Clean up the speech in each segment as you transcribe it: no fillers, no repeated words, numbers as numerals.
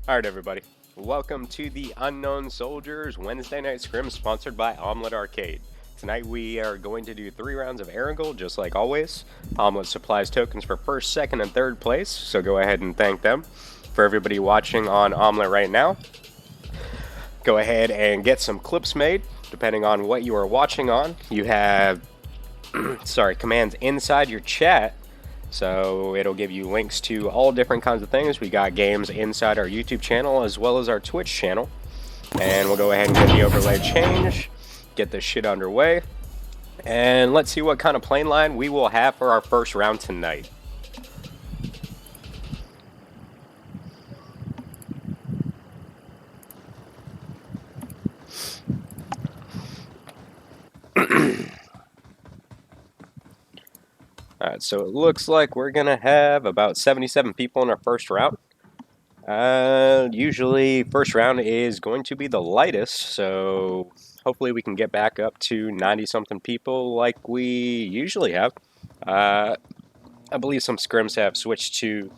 Alright, everybody. Welcome to the Unknown Soldiers Wednesday Night Scrims, sponsored by Omlet Arcade. Tonight we are going to do 3 rounds of Aragold, just like always. Omlet supplies tokens for first, second, and third place, so go ahead and thank them. For everybody watching on Omlet right now, go ahead and get some clips made, depending on what you are watching on. You have commands inside your chat, so it'll give you links to all different kinds of things. We got games inside our YouTube channel as well as our Twitch channel. And we'll go ahead and get the overlay change, get this shit underway, and let's see what kind of plane line we will have for our first round tonight. Alright, so it looks like we're going to have about 77 people in our first round. Usually first round is going to be the lightest, so hopefully we can get back up to 90 something people like we usually have. Uh, I believe some scrims have switched to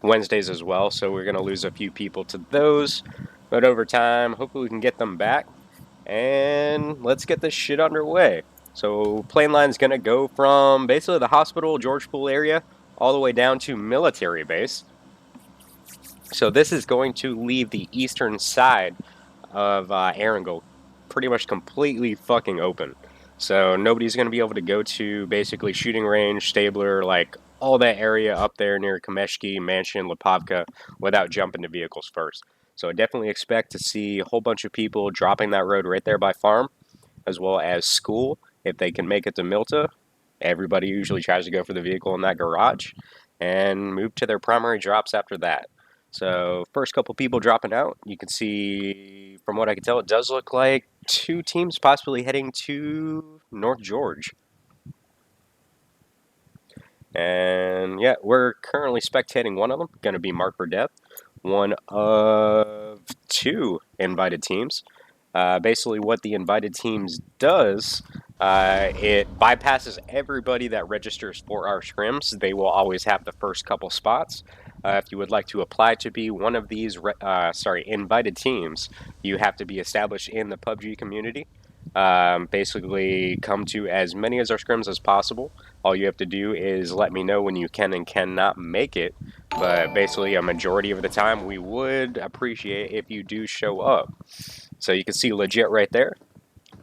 Wednesdays as well, so we're going to lose a few people to those. But over time, hopefully we can get them back. And let's get this shit underway. So plane line is going to go from basically the hospital, George Pool area, all the way down to military base. So this is going to leave the eastern side of Erangel pretty much completely fucking open. So nobody's going to be able to go to basically shooting range, Stabler, like all that area up there near Kameshki, Mansion, Lipovka without jumping to vehicles first. So I definitely expect to see a whole bunch of people dropping that road right there by farm, as well as school if they can make it to Milta. Everybody usually tries to go for the vehicle in that garage and move to their primary drops after that. So first couple people dropping out, you can see from what I can tell, it does look like two teams possibly heading to North George. And yeah, we're currently spectating one of them, going to be Mark for Death, one of two invited teams. Basically, what the invited teams does, it bypasses everybody that registers for our scrims. They will always have the first couple spots. If you would like to apply to be one of these, invited teams, you have to be established in the PUBG community. Basically, come to as many as our scrims as possible. All you have to do is let me know when you can and cannot make it. But basically, a majority of the time, we would appreciate if you do show up. So you can see legit right there,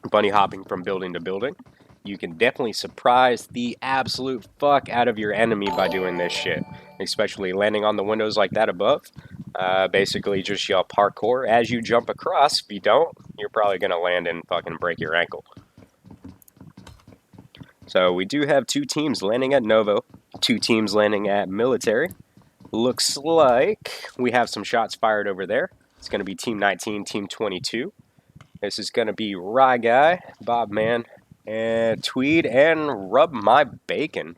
bunny hopping from building to building. You can definitely surprise the absolute fuck out of your enemy by doing this shit, especially landing on the windows like that above. Basically, just yell parkour as you jump across. If you don't, you're probably going to land and fucking break your ankle. So we do have two teams landing at Novo, two teams landing at Military. Looks like we have some shots fired over there. It's going to be Team 19, Team 22. This is going to be Rye Guy, Bob Man, and Tweed, and Rub My Bacon.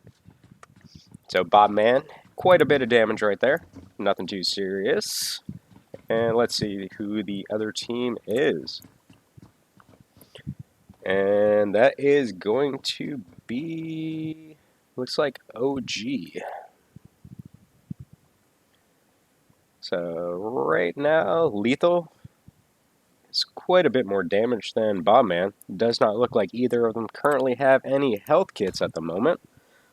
So Bob Man, quite a bit of damage right there. Nothing too serious. And let's see who the other team is. And that is going to be, looks like OG. So right now, Lethal is quite a bit more damage than Bombman. Does not look like either of them currently have any health kits at the moment.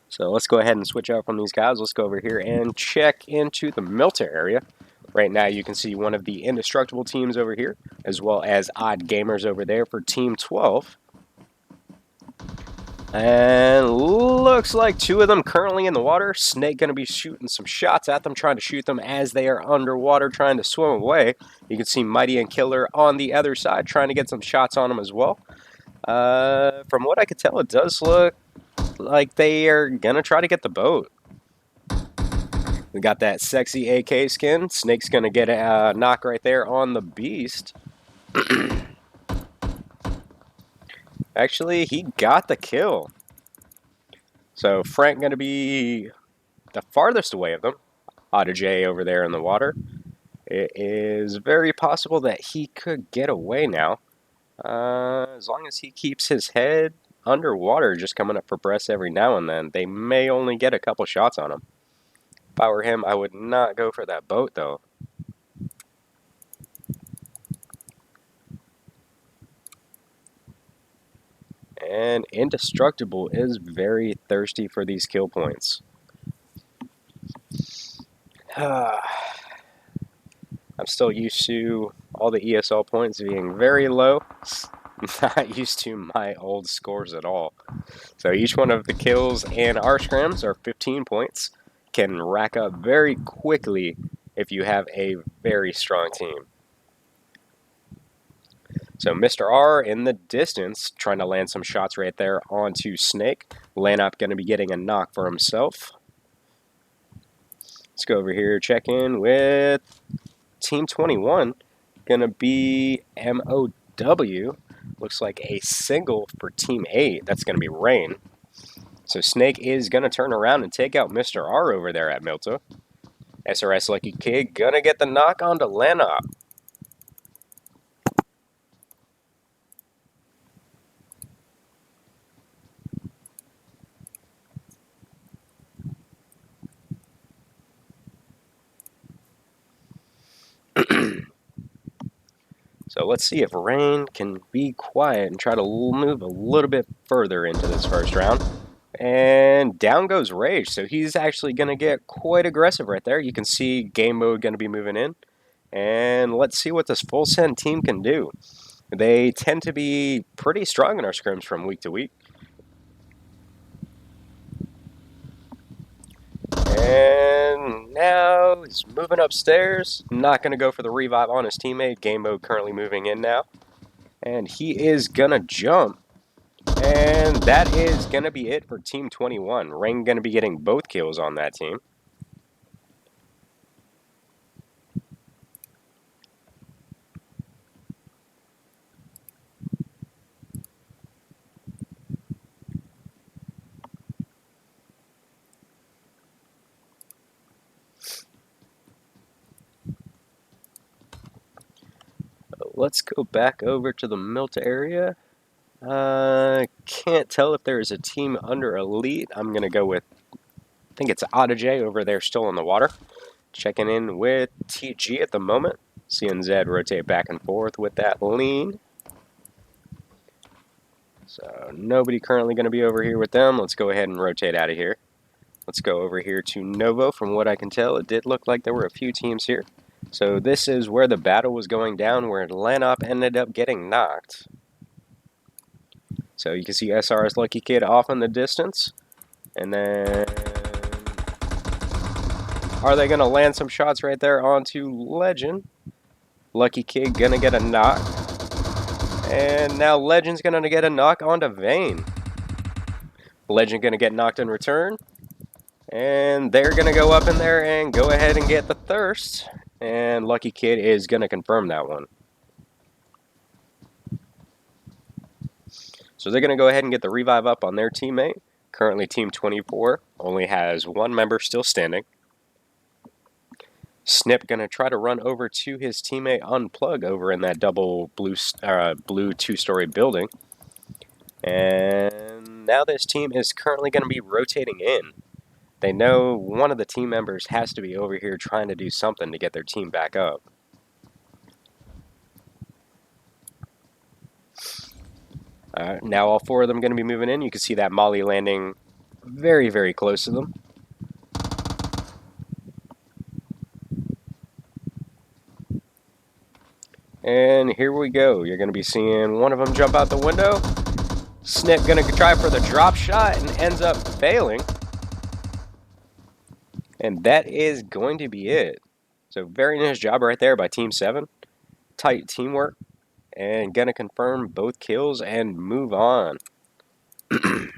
So let's go ahead and switch out from these guys. Let's go over here and check into the Milta area. Right now you can see one of the indestructible teams over here, as well as Odd Gamers over there for Team 12. And looks like two of them currently in the water. Snake going to be shooting some shots at them, trying to shoot them as they are underwater, trying to swim away. You can see Mighty and Killer on the other side, trying to get some shots on them as well. From what I could tell, it does look like they are going to try to get the boat. We got that sexy AK skin. Snake's going to get a knock right there on the Beast. Actually, he got the kill. So Frank going to be the farthest away of them. Otta J over there in the water. It is very possible that he could get away now. As long as he keeps his head underwater, just coming up for breaths every now and then, they may only get a couple shots on him. If I were him, I would not go for that boat, though. And Indestructible is very thirsty for these kill points. I'm still used to all the ESL points being very low. Not used to my old scores at all. So each one of the kills in our scrims are 15 points. Can rack up very quickly if you have a very strong team. So Mr. R in the distance, trying to land some shots right there onto Snake. Lanop going to be getting a knock for himself. Let's go over here, check in with Team 21. Going to be MOW. Looks like a single for Team 8. That's going to be Rain. So Snake is going to turn around and take out Mr. R over there at Milta. SRS Lucky Kid gonna get the knock onto Lenop. So let's see if Rain can be quiet and try to move a little bit further into this first round. And down goes Rage, so he's actually going to get quite aggressive right there. You can see game mode going to be moving in. And let's see what this full send team can do. They tend to be pretty strong in our scrims from week to week. And now he's moving upstairs. Not going to go for the revive on his teammate. Game mode currently moving in now. And he is going to jump. And that is going to be it for Team 21. Rain going to be getting both kills on that team. Let's go back over to the Milta area. Can't tell if there's a team under Elite. I'm going to go with, I think it's Autajay over there still in the water. Checking in with TG at the moment. Seeing Zed rotate back and forth with that lean. So nobody currently going to be over here with them. Let's go ahead and rotate out of here. Let's go over here to Novo. From what I can tell, it did look like there were a few teams here. So this is where the battle was going down, where Lanop ended up getting knocked. So you can see SR's Lucky Kid off in the distance. And then, are they going to land some shots right there onto Legend? Lucky Kid going to get a knock. And now Legend's going to get a knock onto Vayne. Legend going to get knocked in return. And they're going to go up in there and go ahead and get the thirst. And Lucky Kid is going to confirm that one. So they're going to go ahead and get the revive up on their teammate. Currently Team 24 only has one member still standing. Snip going to try to run over to his teammate Unplug over in that double blue two-story building. And now this team is currently going to be rotating in. They know one of the team members has to be over here trying to do something to get their team back up. Now all four of them are going to be moving in. You can see that Molly landing very, very close to them. And here we go. You're going to be seeing one of them jump out the window. Snip going to try for the drop shot and ends up failing. And that is going to be it. So very nice job right there by Team 7. Tight teamwork. And going to confirm both kills and move on. Let's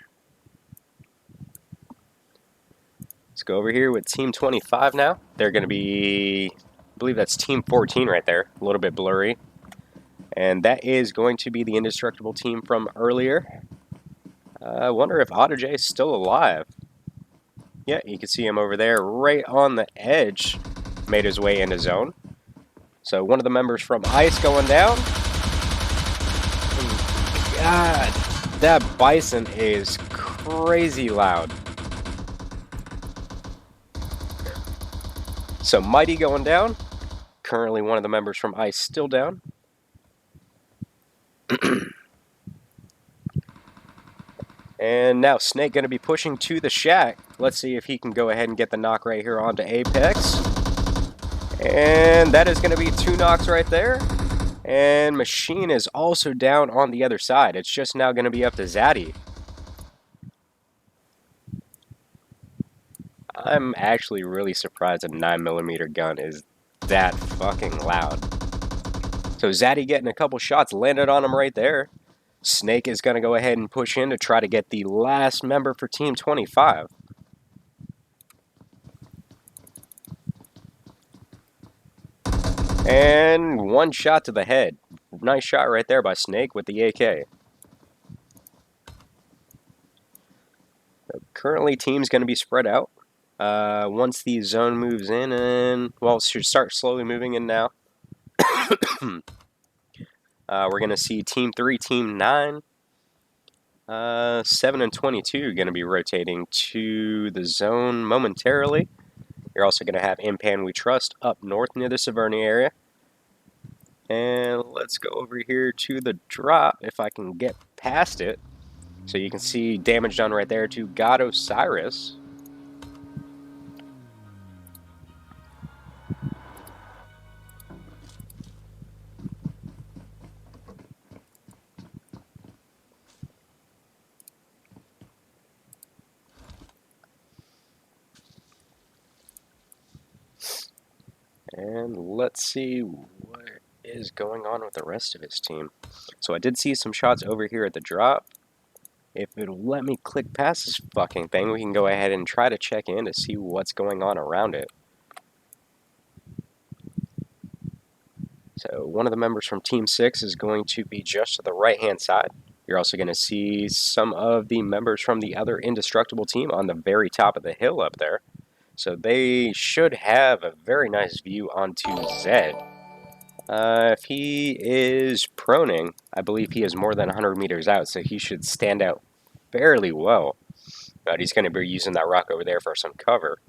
go over here with Team 25 now. They're going to be, I believe that's Team 14 right there. A little bit blurry. And that is going to be the indestructible team from earlier. I wonder if Autajay is still alive. Yeah, you can see him over there right on the edge. Made his way into zone. So one of the members from Ice going down. God, that Bison is crazy loud. So Mighty going down. Currently one of the members from Ice still down. And now Snake going to be pushing to the shack. Let's see if he can go ahead and get the knock right here onto Apex. And that is going to be 2 knocks right there. And Machine is also down on the other side. It's just now going to be up to Zaddy. I'm actually really surprised a 9mm gun is that fucking loud. So Zaddy getting a couple shots landed on him right there. Snake is going to go ahead and push in to try to get the last member for Team 25. And 1 shot to the head. Nice shot right there by Snake with the AK. Currently, team's going to be spread out. Once the zone moves in, and well, it should start slowly moving in now. We're going to see Team 3, Team 9, 7 and 22 going to be rotating to the zone momentarily. You're also going to have In Pan We Trust up north near the Severny area. And let's go over here to the drop if I can get past it. So you can see damage done right there to God Osiris. And let's see what is going on with the rest of his team. So I did see some shots over here at the drop. If it'll let me click past this fucking thing, we can go ahead and try to check in to see what's going on around it. So one of the members from Team 6 is going to be just to the right-hand side. You're also going to see some of the members from the other indestructible team on the very top of the hill up there. So they should have a very nice view onto Zed. If he is proning, I believe he is more than 100 meters out, so he should stand out fairly well. But he's going to be using that rock over there for some cover.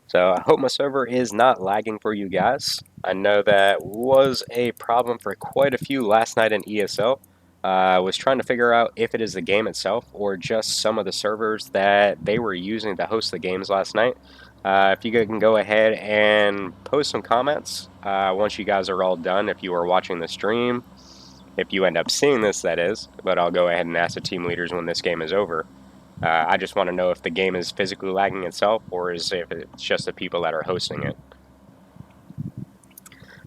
So I hope my server is not lagging for you guys. I know that was a problem for quite a few last night in ESL. I was trying to figure out if it is the game itself or just some of the servers that they were using to host the games last night. If you can go ahead and post some comments once you guys are all done, if you are watching the stream, if you end up seeing this, that is. But I'll go ahead and ask the team leaders when this game is over. I just want to know if the game is physically lagging itself or if it's just the people that are hosting it.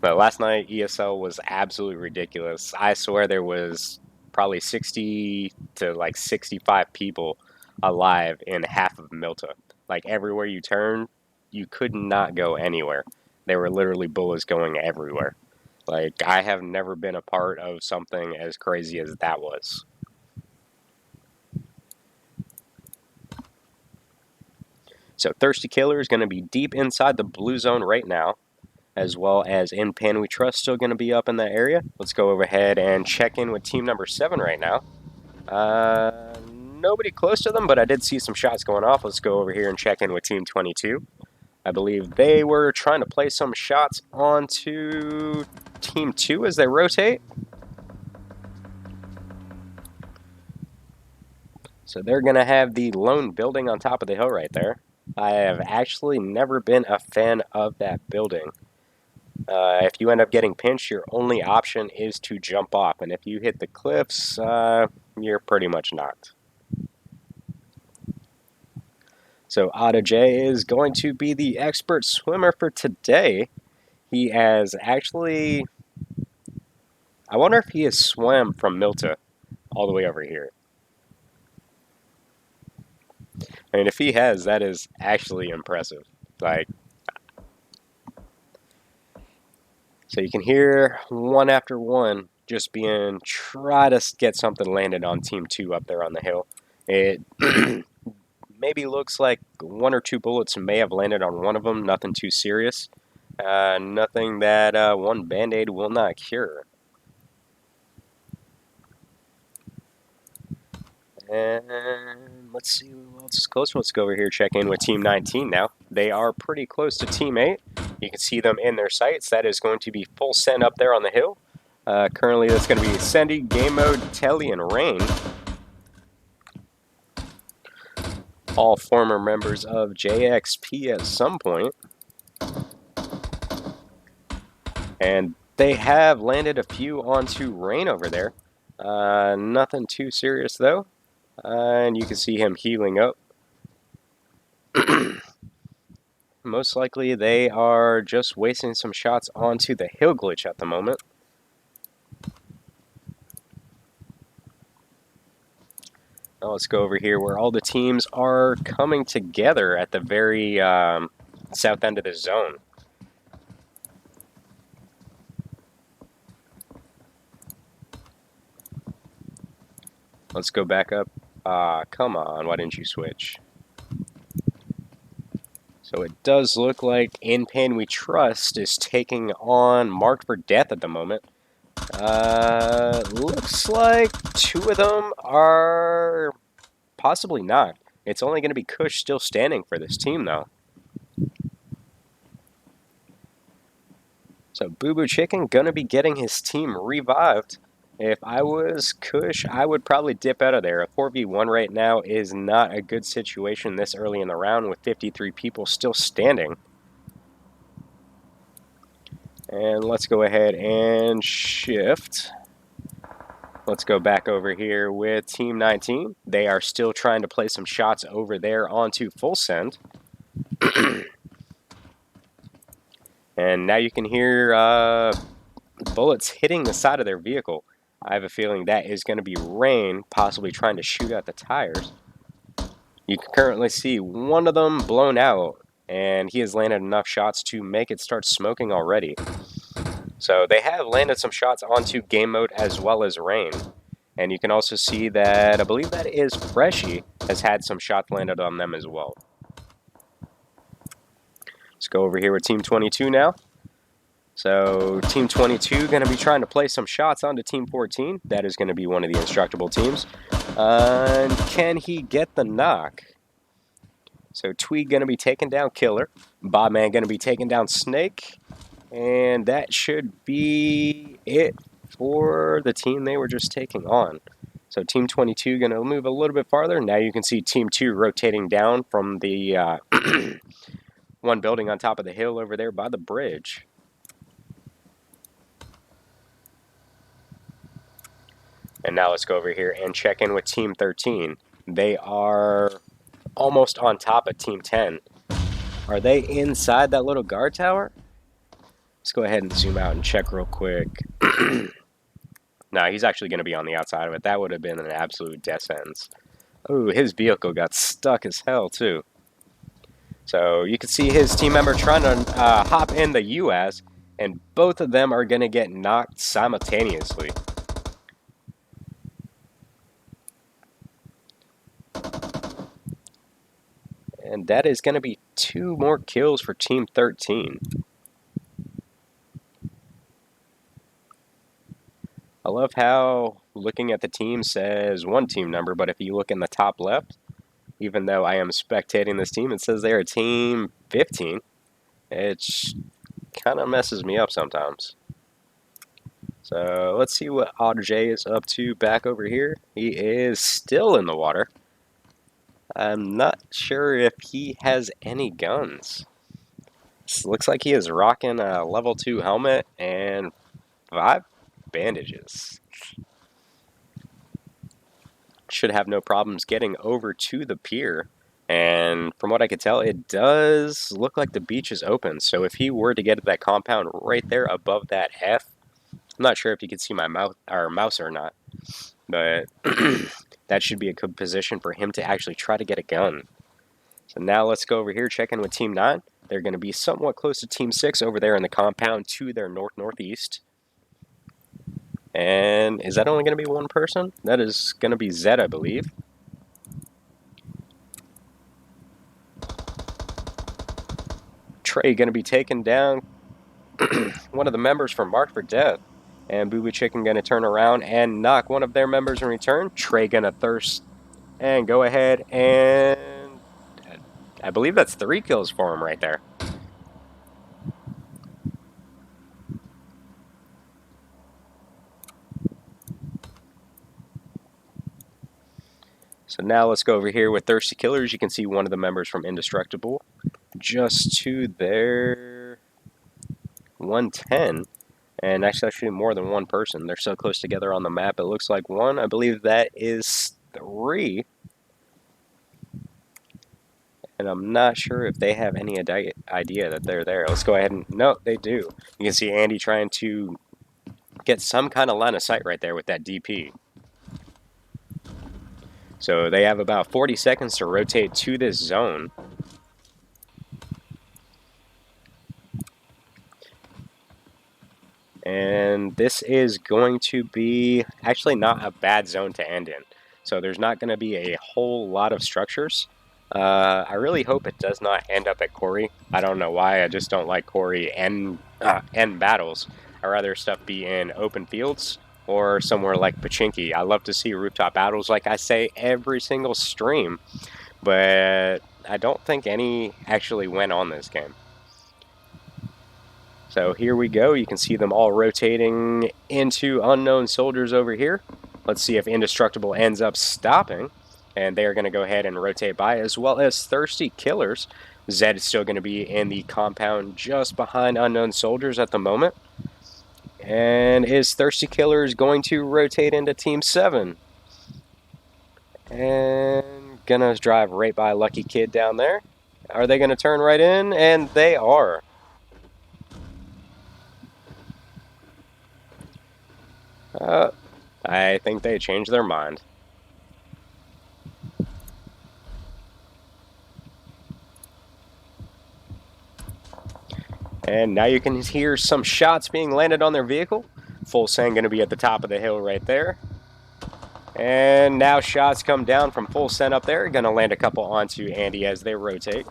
But last night, ESL was absolutely ridiculous. I swear there was probably 60 to like 65 people alive in half of Milta. Like everywhere you turn, you could not go anywhere. There were literally bullets going everywhere. Like I have never been a part of something as crazy as that was. So Thirsty Killer is going to be deep inside the blue zone right now, as well as In Pan We Trust still going to be up in that area. Let's go over ahead and check in with team number 7 right now. Nobody close to them, but I did see some shots going off. Let's go over here and check in with team 22. I believe they were trying to play some shots onto team 2 as they rotate. So they're going to have the lone building on top of the hill right there. I have actually never been a fan of that building. If you end up getting pinched, your only option is to jump off. And if you hit the cliffs, you're pretty much knocked. So Otto J is going to be the expert swimmer for today. He has actually... I wonder if he has swam from Milta all the way over here. I mean, if he has, that is actually impressive. Like, so you can hear one after one just being try to get something landed on Team 2 up there on the hill. It maybe looks like 1 or 2 bullets may have landed on one of them. Nothing too serious. Nothing that one Band-Aid will not cure. And let's see who else is closer. Let's go over here, check in with Team 19 now. They are pretty close to Team 8. You can see them in their sights. That is going to be full send up there on the hill. Currently, that's going to be Sandy, Game Mode, Telly, and Rain. All former members of JXP at some point. And they have landed a few onto Rain over there. Nothing too serious, though. And you can see him healing up. Most likely they are just wasting some shots onto the hill glitch at the moment. Now let's go over here where all the teams are coming together at the very south end of the zone. Let's go back up. Come on, why didn't you switch? So it does look like In Pain We Trust is taking on Marked for Death at the moment. Looks like two of them are possibly not. It's only going to be Kush still standing for this team, though. So Boo Boo Chicken going to be getting his team revived. If I was Kush, I would probably dip out of there. A 4v1 right now is not a good situation this early in the round with 53 people still standing. And let's go ahead and shift. Let's go back over here with Team 19. They are still trying to play some shots over there onto Full Send. And now you can hear bullets hitting the side of their vehicle. I have a feeling that is going to be Rain, possibly trying to shoot out the tires. You can currently see one of them blown out, and he has landed enough shots to make it start smoking already. So they have landed some shots onto game mode as well as Rain. And you can also see that, I believe that is Freshy, has had some shots landed on them as well. Let's go over here with Team 22 now. So Team 22 going to be trying to play some shots onto Team 14. That is going to be one of the instructable teams. And can he get the knock? So Tweed going to be taking down Killer. Bobman going to be taking down Snake. And that should be it for the team they were just taking on. So Team 22 going to move a little bit farther. Now you can see Team 2 rotating down from the one building on top of the hill over there by the bridge. And now let's go over here and check in with Team 13. They are almost on top of Team 10. Are they inside that little guard tower? Let's go ahead and zoom out and check real quick. Nah, he's actually going to be on the outside of it. That would have been an absolute death sentence. Oh, his vehicle got stuck as hell, too. So you can see his team member trying to hop in the US, and both of them are going to get knocked simultaneously. And that is going to be 2 more kills for Team 13. I love how looking at the team says one team number, but if you look in the top left, even though I am spectating this team, it says they're a Team 15. It kind of messes me up sometimes. So let's see what Otter J is up to back over here. He is still in the water. I'm not sure if he has any guns. Looks like he is rocking a level 2 helmet and 5 bandages. Should have no problems getting over to the pier. And from what I could tell, it does look like the beach is open. So if he were to get to that compound right there above that F, I'm not sure if you can see my mouse or not, but that should be a good position for him to actually try to get a gun. So now let's go over here, check in with Team 9. They're going to be somewhat close to Team 6 over there in the compound to their north-northeast. And is that only going to be one person? That is going to be Zed, I believe. Trey going to be taking down one of the members from Marked for Death. And Boo Boo Chicken going to turn around and knock one of their members in return. Trey going to thirst and go ahead and I believe that's 3 kills for him right there. So now let's go over here with Thirsty Killers. You can see one of the members from Indestructible just to their 110. And actually more than one person. They're so close together on the map. It looks like one. I believe that is 3. And I'm not sure if they have any idea that they're there. Let's go ahead and... No, they do. You can see Andy trying to get some kind of line of sight right there with that DP. So they have about 40 seconds to rotate to this zone. And this is going to be actually not a bad zone to end in. so there's not going to be a whole lot of structures. I really hope it does not end up at Quarry. I don't know why, I just don't like Quarry and battles. I'd rather stuff be in open fields or somewhere like Pachinki. I love to see rooftop battles, like I say every single stream, but I don't think any actually went on this game. So here we go. You can see them all rotating into unknown soldiers over here. Let's see if Indestructible ends up stopping. And they are going to go ahead and rotate by, as well as Thirsty Killers. Zed is still going to be in the compound just behind unknown soldiers at the moment. And is Thirsty Killers going to rotate into Team 7? And gonna drive right by Lucky Kid down there. Are they going to turn right in? And they are. I think they changed their mind. And now you can hear some shots being landed on their vehicle. Full Send going to be at the top of the hill right there. And now shots come down from Full Send up there. Going to land a couple onto Andy as they rotate.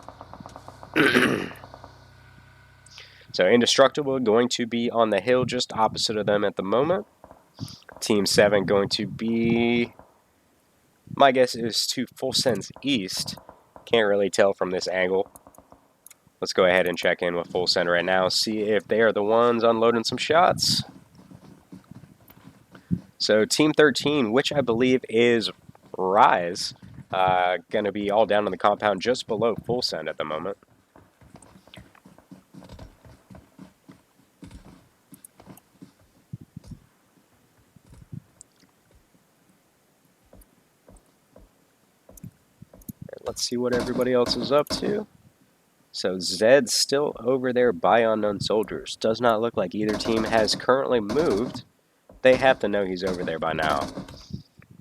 So Indestructible going to be on the hill just opposite of them at the moment. Team 7 going to be, my guess is to Full Send's east. Can't really tell from this angle. Let's go ahead and check in with Full Send right now, see if they are the ones unloading some shots. So Team 13, which I believe is Rise, going to be all down in the compound just below Full Send at the moment. Let's see what everybody else is up to. So Zed's still over there by unknown soldiers. Does not look like either team has currently moved. They have to know he's over there by now.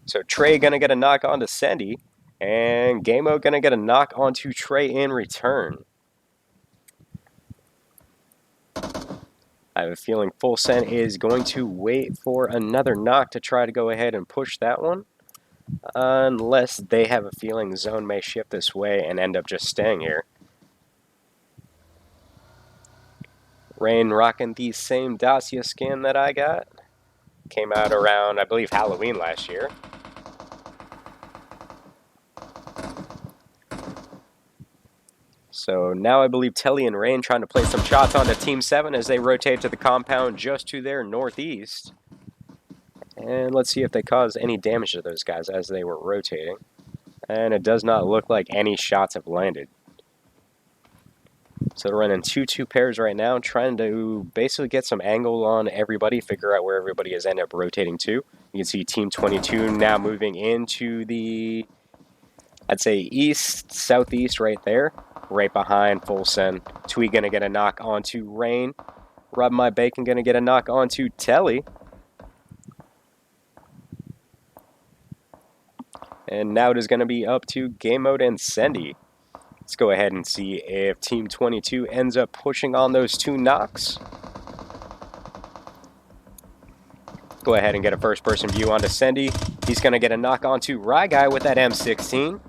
So Trey gonna get a knock onto Sendy, and Gameo gonna get a knock onto Trey in return. I have a feeling Full Send is going to wait for another knock to try to go ahead and push that one. Unless they have a feeling Zone may shift this way and end up just staying here. Rain rocking the same Dacia skin that I got. Came out around, I believe, Halloween last year. So now I believe Telly and Rain trying to play some shots onto Team 7 as they rotate to the compound just to their northeast. And let's see if they cause any damage to those guys as they were rotating. And it does not look like any shots have landed. So they're running 2-2 pairs right now, trying to basically get some angle on everybody, figure out where everybody has ended up rotating to. You can see Team 22 now moving into the, I'd say, east, southeast right there, right behind Full Send. Twee going to get a knock onto Rain. Rub My Bacon going to get a knock onto Telly. And now it is going to be up to Game Mode and Sendy. Let's go ahead and see if Team 22 ends up pushing on those two knocks. Go ahead and get a first-person view onto Sendy. He's going to get a knock onto Rye Guy with that M16.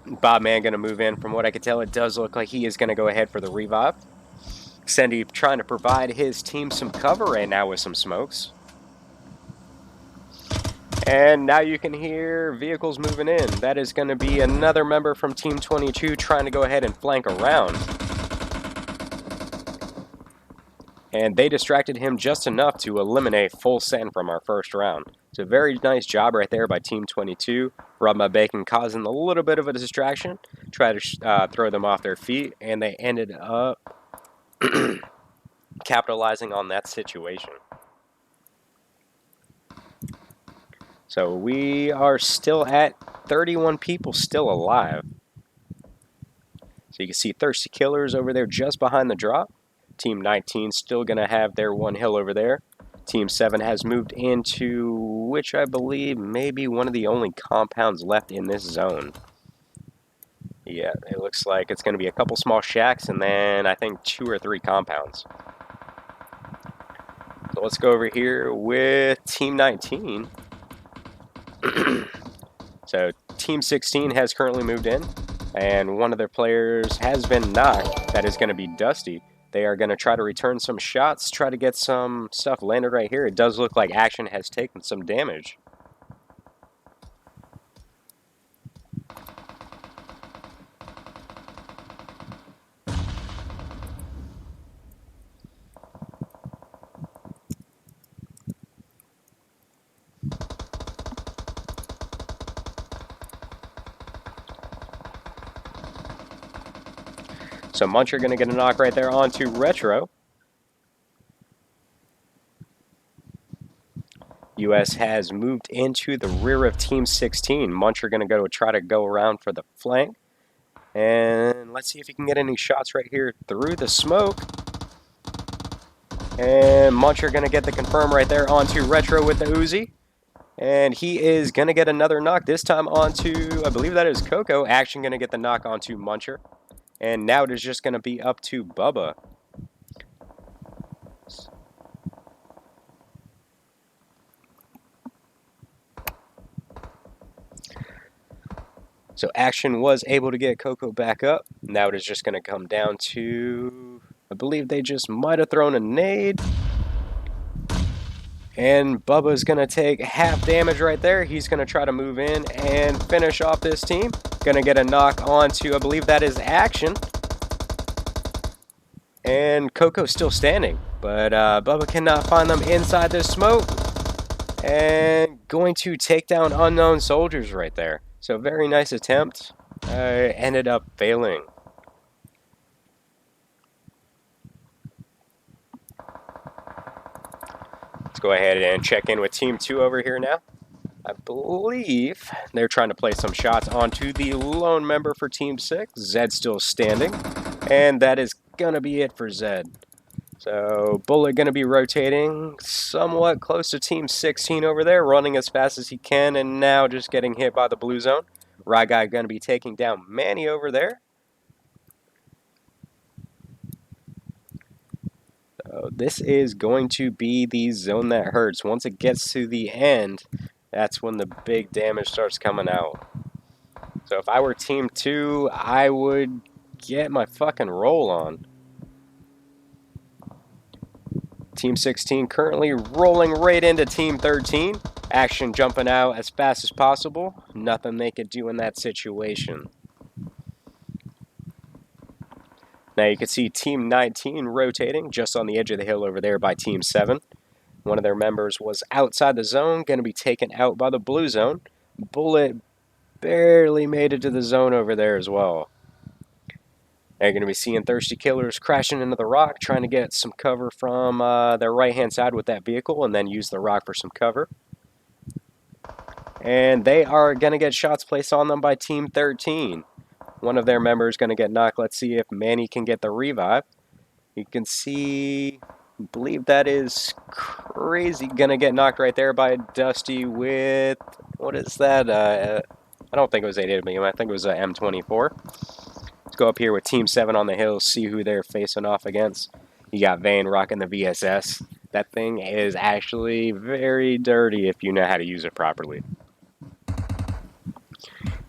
Bobman going to move in. From what I can tell, it does look like he is going to go ahead for the revive. Sendy trying to provide his team some cover right now with some smokes. And now you can hear vehicles moving in. That is going to be another member from Team 22 trying to go ahead and flank around. And they distracted him just enough to eliminate Full Send from our first round. So very nice job right there by Team 22. Rub My Bacon causing a little bit of a distraction. Try to throw them off their feet, and they ended up capitalizing on that situation. So we are still at 31 people still alive. So you can see Thirsty Killers over there just behind the drop. Team 19 still going to have their one hill over there. Team 7 has moved into, which I believe may be one of the only compounds left in this zone. Yeah, it looks like it's going to be a couple small shacks and then I think 2 or 3 compounds. So let's go over here with Team 19. So Team 16 has currently moved in, and one of their players has been knocked. That is going to be Dusty. They are going to try to return some shots, try to get some stuff landed right here. It does look like Action has taken some damage. So Muncher going to get a knock right there onto Retro. US has moved into the rear of Team 16. Muncher going to try to go around for the flank. And let's see if he can get any shots right here through the smoke. And Muncher going to get the confirm right there onto Retro with the Uzi. And he is going to get another knock, this time onto, I believe that is Coco. Action going to get the knock onto Muncher. And now it is just going to be up to Bubba. So Action was able to get Coco back up. Now it is just going to come down to, I believe they just might have thrown a nade. And Bubba's going to take half damage right there. He's going to try to move in and finish off this team. Going to get a knock onto, I believe that is Action. And Coco's still standing. But Bubba cannot find them inside this smoke. And going to take down unknown soldiers right there. So very nice attempt. Ended up failing. Let's go ahead and check in with Team 2 over here now. I believe they're trying to play some shots onto the lone member for Team 6. Zed's still standing. And that is going to be it for Zed. So Bullet going to be rotating somewhat close to Team 16 over there, running as fast as he can, and now just getting hit by the blue zone. Rye Guy going to be taking down Manny over there. So this is going to be the zone that hurts. Once it gets to the end, that's when the big damage starts coming out. So if I were Team 2, I would get my fucking roll on. Team 16 currently rolling right into Team 13. Action jumping out as fast as possible. Nothing they could do in that situation. Now you can see Team 19 rotating just on the edge of the hill over there by Team 7. One of their members was outside the zone, going to be taken out by the blue zone. Bullet barely made it to the zone over there as well. They're going to be seeing Thirsty Killers crashing into the rock, trying to get some cover from their right-hand side with that vehicle, and then use the rock for some cover. And they are going to get shots placed on them by Team 13. One of their members going to get knocked. Let's see if Manny can get the revive. You can see, I believe that is Crazy. Going to get knocked right there by Dusty with, what is that? I don't think it was 8mm. I think it was a M24. Let's go up here with Team 7 on the hill, see who they're facing off against. You got Vane rocking the VSS. That thing is actually very dirty if you know how to use it properly.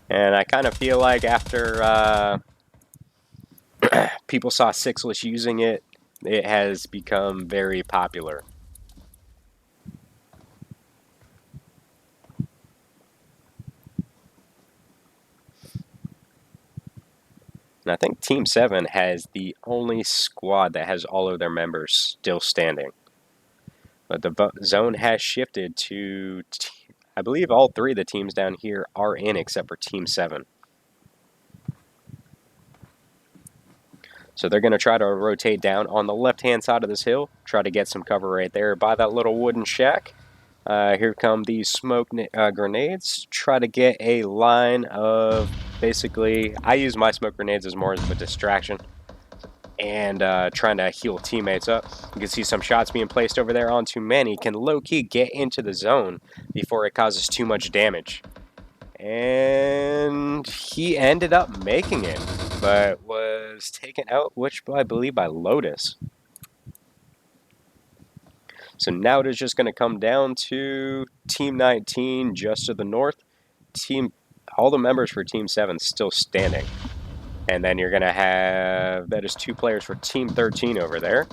And I kind of feel like after people saw Sixless using it, it has become very popular. And I think Team 7 has the only squad that has all of their members still standing. But the zone has shifted to, I believe all three of the teams down here are in except for Team 7. So they're going to try to rotate down on the left-hand side of this hill, try to get some cover right there by that little wooden shack. Here come these smoke grenades. Try to get a line of, basically, I use my smoke grenades as more of a distraction and trying to heal teammates up. You can see some shots being placed over there onto Manny. Can low-key get into the zone before it causes too much damage. And he ended up making it, but was taken out, which I believe by Lotus. So now it is just going to come down to Team 19 just to the north. Team all the members for Team 7 still standing. And then you're going to have, that is 2 players for Team 13 over there.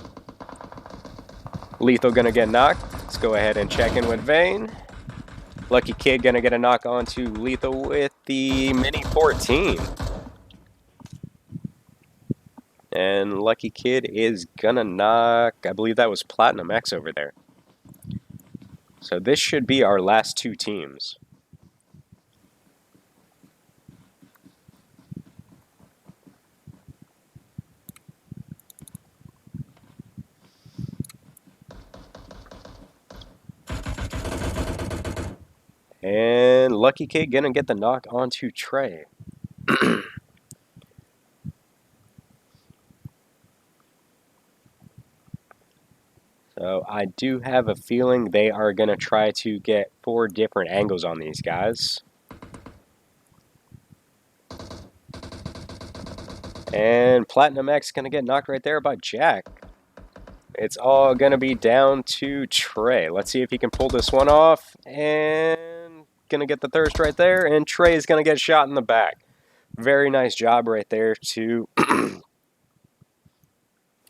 Lethal going to get knocked. Let's go ahead and check in with Vane. Lucky Kid going to get a knock onto Lethal with the Mini 14. And Lucky Kid is going to knock, I believe that was Platinum X over there. So this should be our last 2 teams. And Lucky Kid gonna get the knock onto Trey. So I do have a feeling they are gonna try to get 4 different angles on these guys. And Platinum X gonna get knocked right there by Jack. It's all gonna be down to Trey. Let's see if he can pull this one off. And gonna get the thirst right there. And Trey is gonna get shot in the back. Very nice job right there to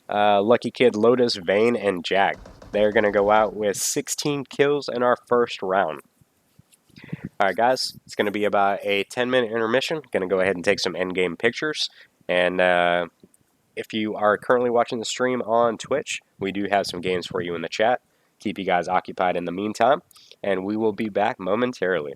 Lucky Kid, Lotus, Vane, and Jack. They're going to go out with 16 kills in our first round. Alright guys, it's going to be about a 10-minute intermission. Going to go ahead and take some endgame pictures. And if you are currently watching the stream on Twitch, we do have some games for you in the chat. Keep you guys occupied in the meantime. And we will be back momentarily.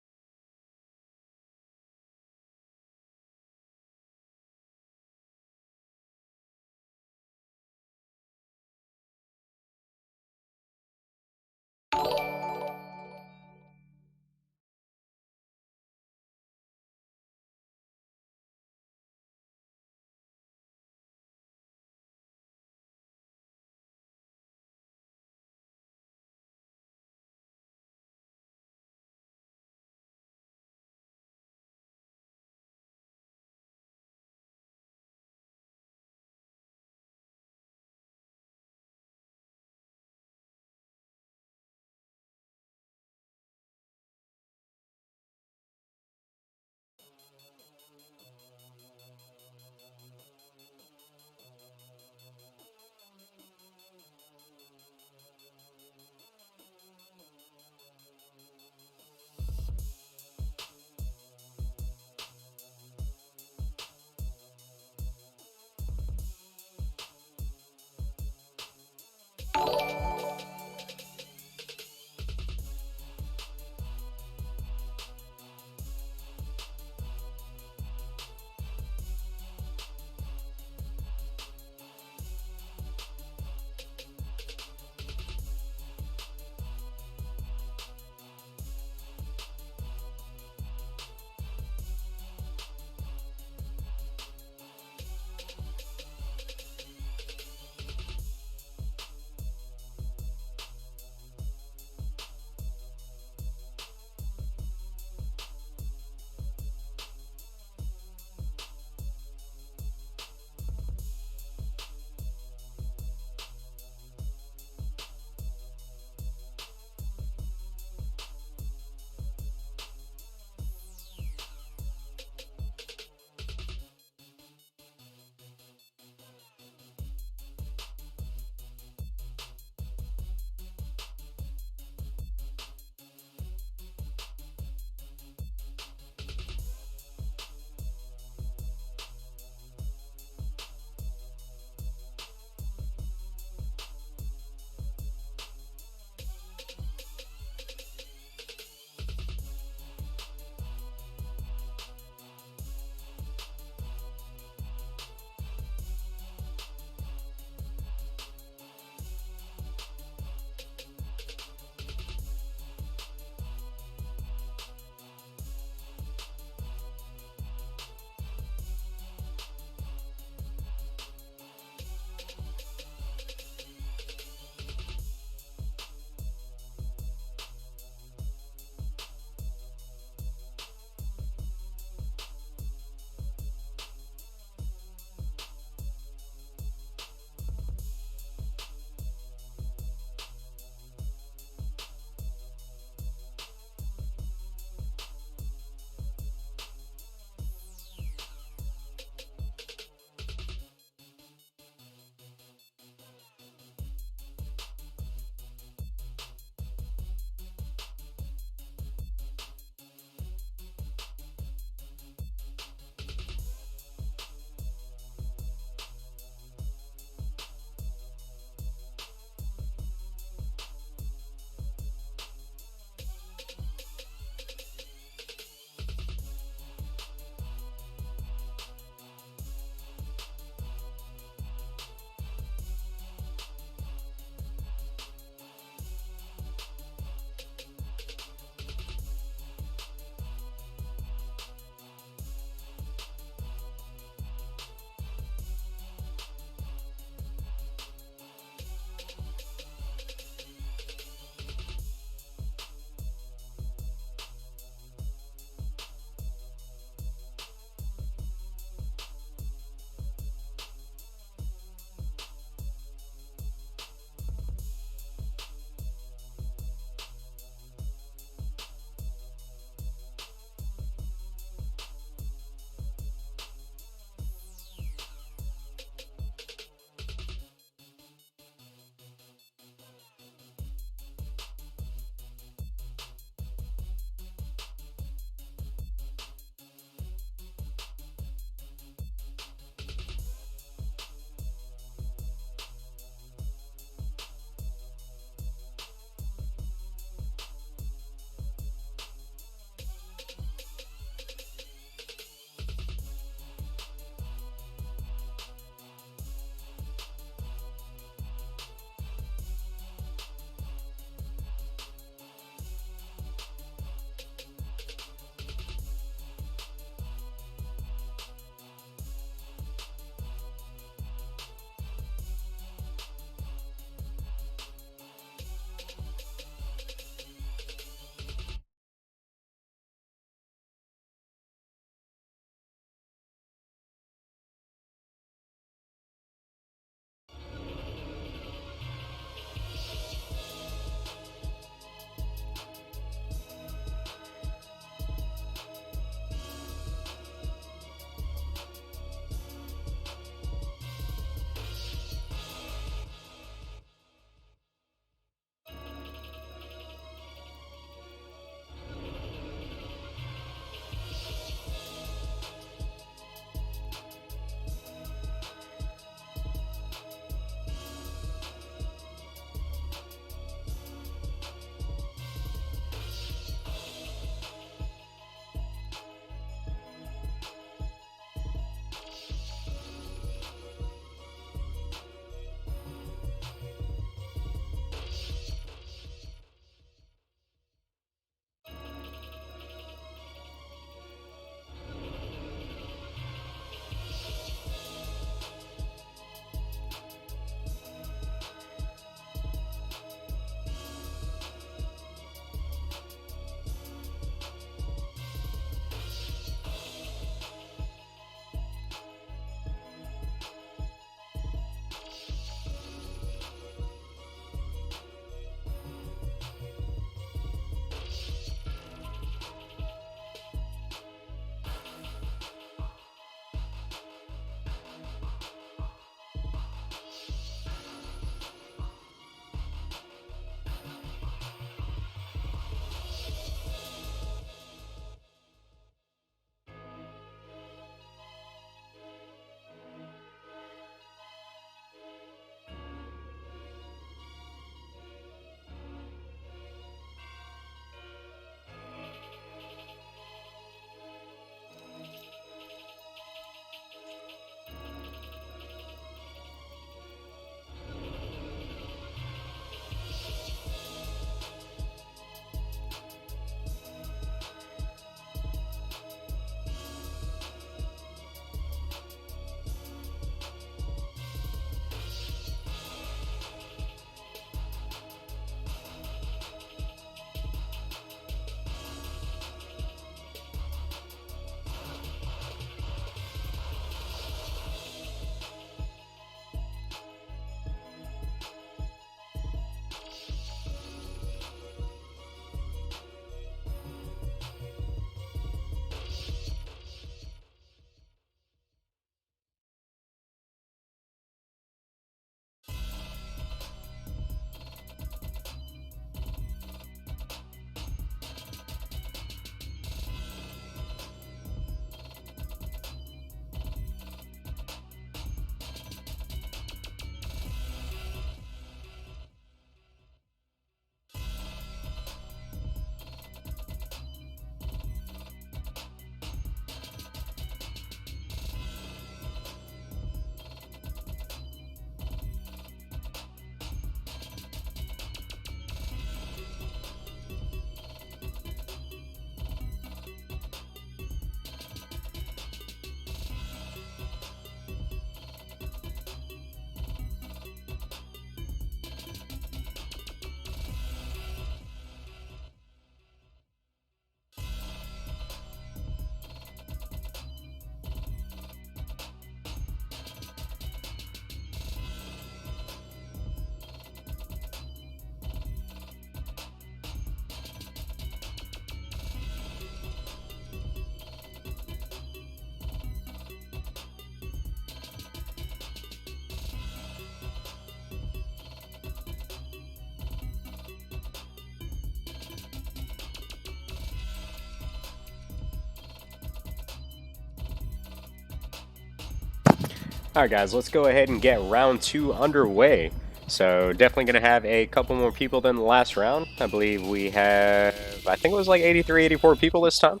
Alright guys, let's go ahead and get round 2 underway. So definitely going to have a couple more people than the last round. I believe we have, I think it was like 83, 84 people this time.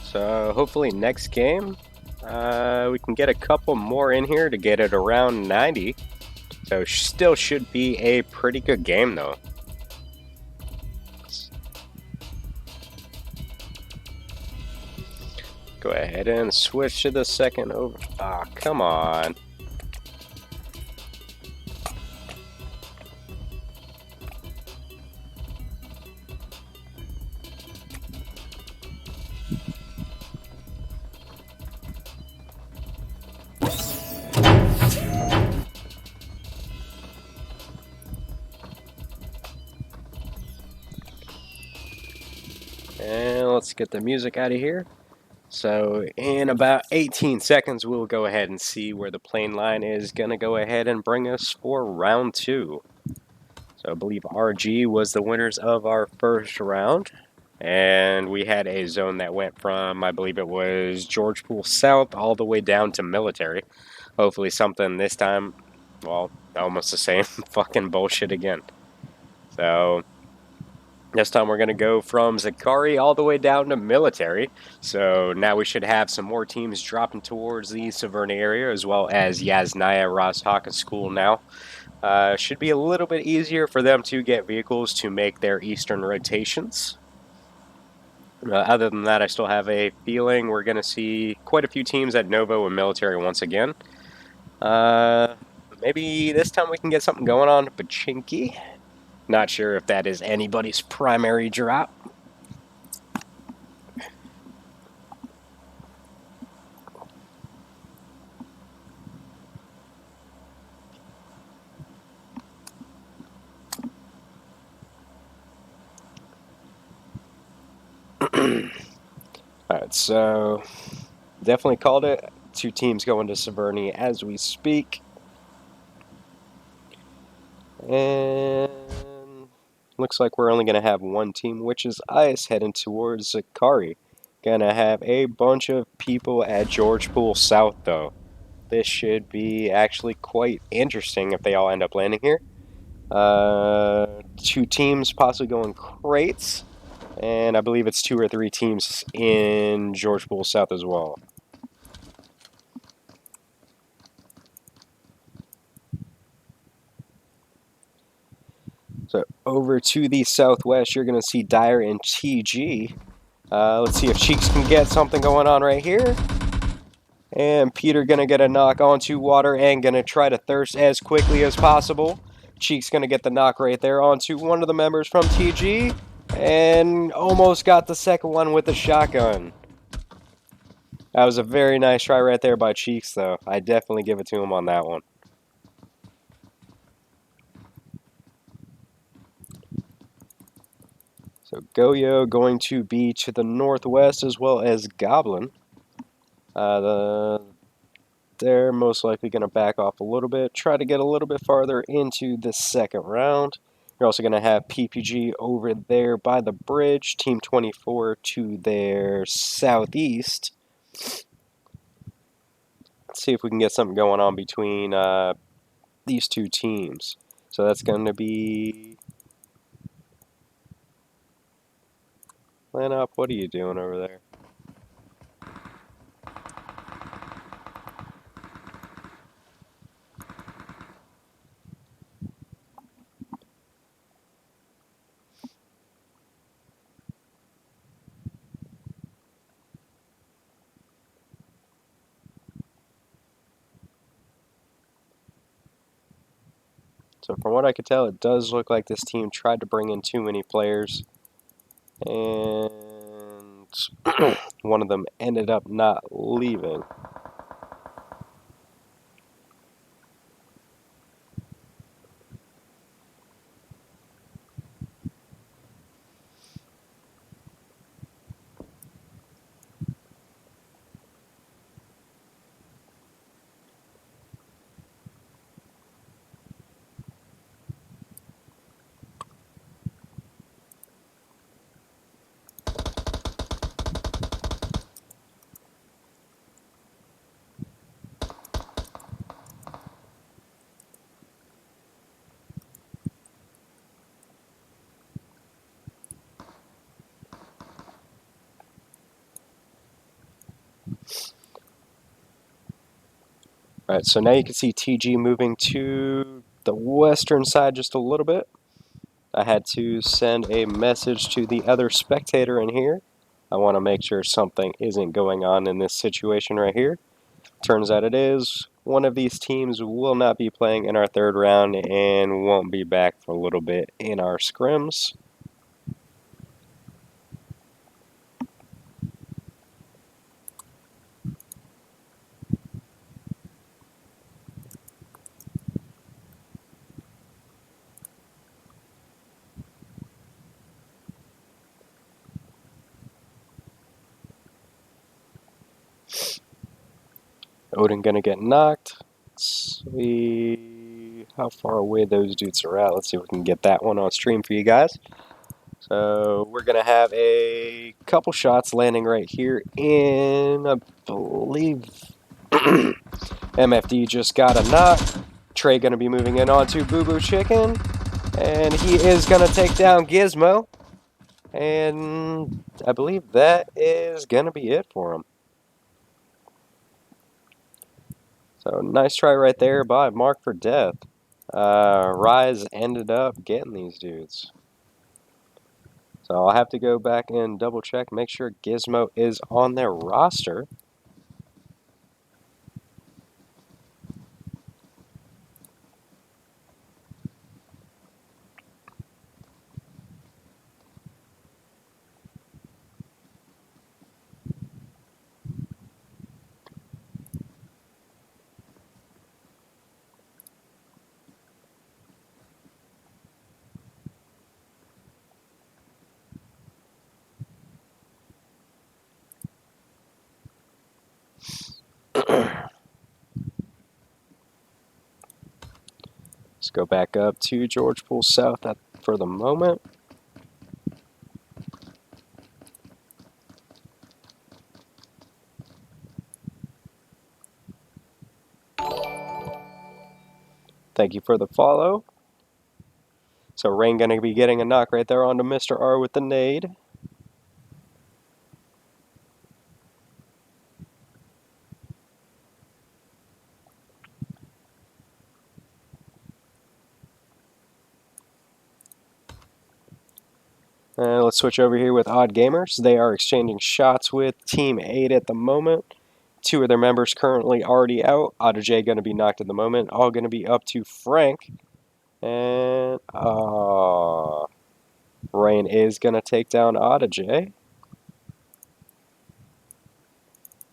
So hopefully next game, we can get a couple more in here to get it around 90. So still should be a pretty good game though. Go ahead and switch to the second over. Ah, come on. And let's get the music out of here. So in about 18 seconds, we'll go ahead and see where the plane line is going to go ahead and bring us for round 2. So I believe RG was the winners of our first round. And we had a zone that went from, I believe it was George Pool South all the way down to military. Hopefully something this time, well, almost the same fucking bullshit again. So this time we're going to go from Zakari all the way down to military. So now we should have some more teams dropping towards the Severny area, as well as Yasnaya Rosthaka School now. Should be a little bit easier for them to get vehicles to make their eastern rotations. Other than that, I still have a feeling we're going to see quite a few teams at Novo and military once again. Maybe this time we can get something going on Pachinki. Not sure if that is anybody's primary drop. Alright, so definitely called it. 2 teams going to Severny as we speak. And looks like we're only going to have 1 team, which is ICE, heading towards Zakari. Gonna have a bunch of people at George Pool South, though. This should be actually quite interesting if they all end up landing here. 2 teams possibly going crates. And I believe it's 2 or 3 teams in George Pool South as well. So over to the southwest, you're going to see Dyer and TG. Let's see if Cheeks can get something going on right here. And Peter going to get a knock onto water and going to try to thirst as quickly as possible. Cheeks going to get the knock right there onto one of the members from TG. And almost got the second one with the shotgun. That was a very nice try right there by Cheeks, though. I definitely give it to him on that one. So Goyo going to be to the northwest, as well as Goblin. They're most likely going to back off a little bit, try to get a little bit farther into the second round. You're also going to have PPG over there by the bridge, Team 24 to their southeast. Let's see if we can get something going on between these 2 teams. So that's going to be... Line up, what are you doing over there? So from what I could tell, it does look like this team tried to bring in too many players. And one of them ended up not leaving. Alright, so now you can see TG moving to the western side just a little bit. I had to send a message to the other spectator in here. I want to make sure something isn't going on in this situation right here. Turns out it is. One of these teams will not be playing in our third round and won't be back for a little bit in our scrims. Odin gonna get knocked. Let's see how far away those dudes are at. Let's see if we can get that one on stream for you guys. So we're gonna have a couple shots landing right here in, I believe, MFD just got a knock. Trey gonna be moving in onto Boo Boo Chicken, and he is gonna take down Gizmo. And I believe that is gonna be it for him. So nice try right there by Mark for Death. Rise ended up getting these dudes. So I'll have to go back and double check, make sure Gizmo is on their roster. Let's go back up to George Pool South for the moment. Thank you for the follow. So Rain going to be getting a knock right there onto Mr. R with the nade. Let's switch over here with Odd Gamers. They are exchanging shots with Team 8 at the moment. Two of their members currently already out. Otter J going to be knocked at the moment. All going to be up to Frank. And Rain is going to take down Otter J.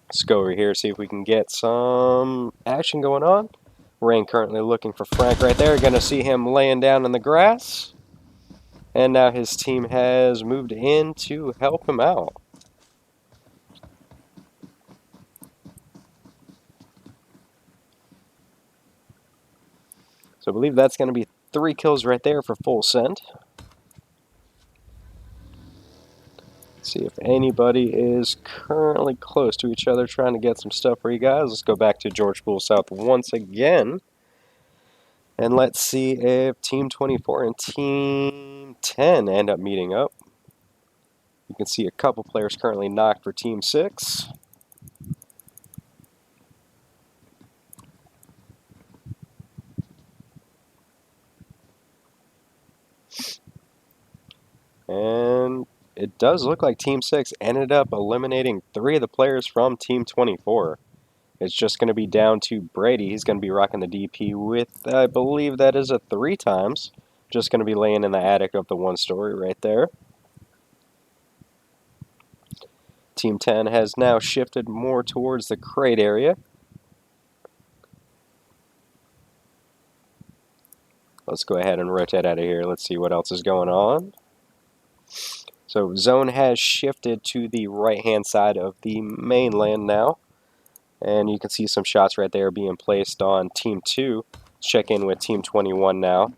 Let's go over here, see if we can get some action going on. Rain currently looking for Frank right there. Going to see him laying down in the grass. And now his team has moved in to help him out. So I believe that's going to be 3 kills right there for full send. Let's see if anybody is currently close to each other trying to get some stuff for you guys. Let's go back to George Pool South once again. And let's see if Team 24 and Team 10 end up meeting up. You can see a couple players currently knocked for Team 6. And it does look like Team 6 ended up eliminating 3 of the players from Team 24. It's just going to be down to Brady. He's going to be rocking the DP with, I believe that is a 3 times. Just going to be laying in the attic of the 1-story right there. Team 10 has now shifted more towards the crate area. Let's go ahead and rotate out of here. Let's see what else is going on. So zone has shifted to the right-hand side of the mainland now. And you can see some shots right there being placed on Team 2. Let's check in with Team 21 now.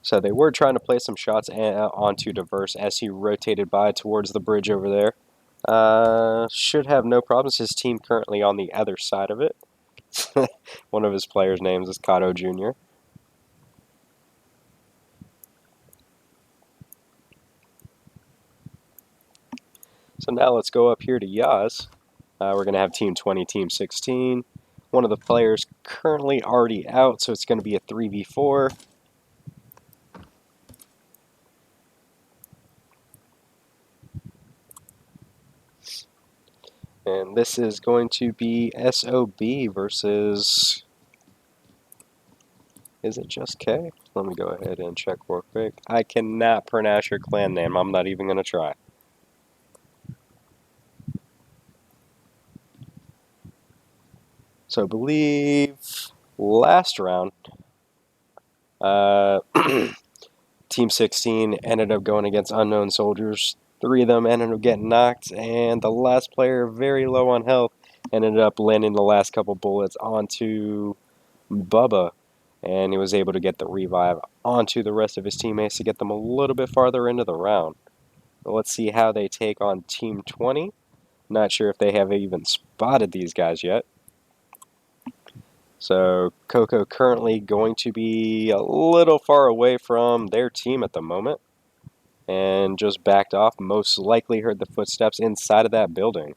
So they were trying to place some shots onto Diverse as he rotated by towards the bridge over there. Should have no problems. His team currently on the other side of it. One of his players' names is Kato Jr. So now let's go up here to Yaz. We're going to have Team 20, Team 16. One of the players currently already out, so it's going to be a 3v4. And this is going to be SOB versus... Is it just K? Let me go ahead and check real quick. I cannot pronounce your clan name. I'm not even going to try. So I believe last round, Team 16 ended up going against Unknown Soldiers. 3 of them ended up getting knocked, and the last player, very low on health, ended up landing the last couple bullets onto Bubba, and he was able to get the revive onto the rest of his teammates to get them a little bit farther into the round. Let's see how they take on Team 20. Not sure if they have even spotted these guys yet. So Coco currently going to be a little far away from their team at the moment, and just backed off. Most likely heard the footsteps inside of that building.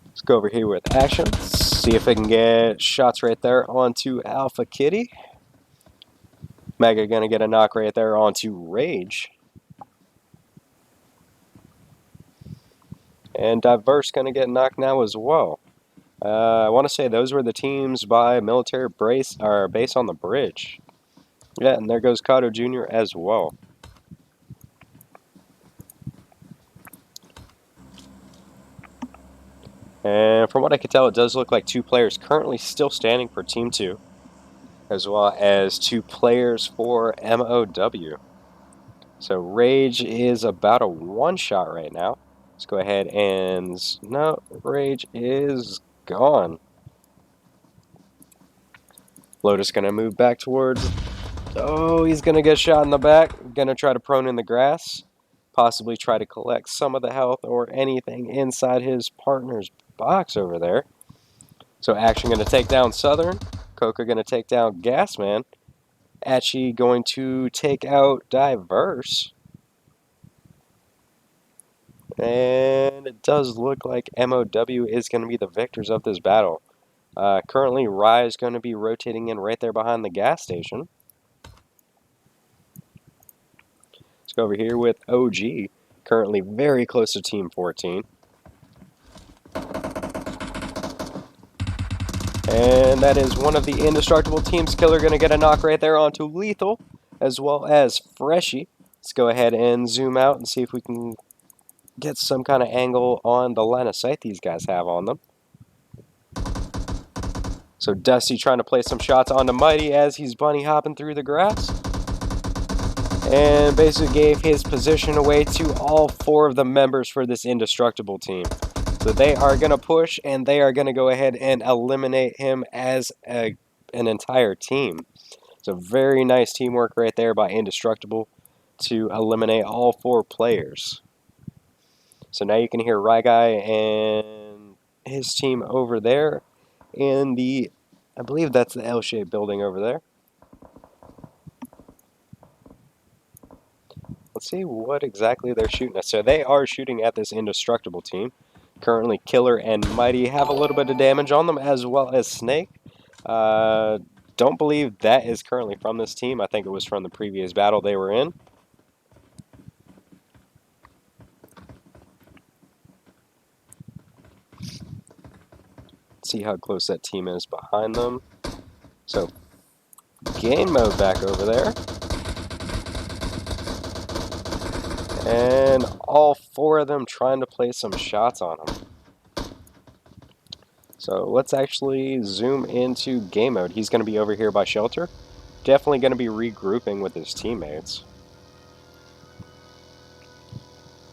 Let's go over here with action. See if I can get shots right there onto Alpha Kitty. Mega gonna get a knock right there onto Rage. And Diverse gonna get knocked now as well. I want to say those were the teams by Military Base on the bridge. Yeah, and there goes Kato Jr. as well. And from what I can tell, it does look like 2 players currently still standing for Team 2, as well as 2 players for MOW. So Rage is about a 1-shot right now. Let's go ahead and... No, Rage is gone. Lotus going to move back towards... Oh, he's going to get shot in the back. Going to try to prone in the grass. Possibly try to collect some of the health or anything inside his partner's box over there. So Action going to take down Southern. Coca going to take down Gasman. Atchi going to take out Diverse. And it does look like MOW is going to be the victors of this battle. Currently, Rye is going to be rotating in right there behind the gas station. Let's go over here with OG, currently very close to Team 14. And that is one of the indestructible teams. Killer going to get a knock right there onto Lethal, as well as Freshy. Let's go ahead and zoom out and see if we can get some kind of angle on the line of sight these guys have on them. So Dusty trying to play some shots onto Mighty as he's bunny hopping through the grass. And basically gave his position away to all 4 of the members for this indestructible team. So they are going to push, and they are going to go ahead and eliminate him as an entire team. So very nice teamwork right there by Indestructible to eliminate all 4 players. So now you can hear Rye Guy and his team over there in the, I believe that's the L-shaped building over there. Let's see what exactly they're shooting at. So they are shooting at this Indestructible team. Currently, Killer and Mighty have a little bit of damage on them, as well as Snake. Don't believe that is currently from this team. I think it was from the previous battle they were in. Let's see how close that team is behind them. So, game mode back over there. And all 4 of them trying to play some shots on him. So let's actually zoom into game mode. He's going to be over here by shelter. Definitely going to be regrouping with his teammates.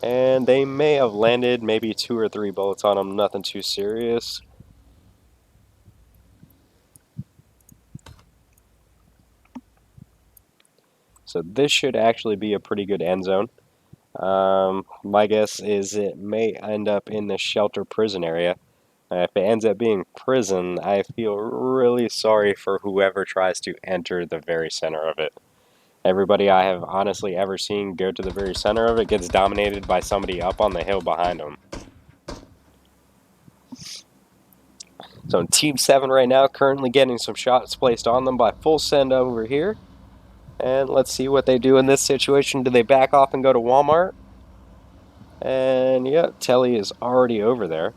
And they may have landed maybe 2 or 3 bullets on him. Nothing too serious. So this should actually be a pretty good end zone. My guess is it may end up in the shelter prison area. If it ends up being prison, I feel really sorry for whoever tries to enter the very center of it. Everybody I have honestly ever seen go to the very center of it gets dominated by somebody up on the hill behind them. So in Team 7 right now, currently getting some shots placed on them by Full Send over here. And let's see what they do in this situation. Do they back off and go to Walmart? And yeah, Telly is already over there.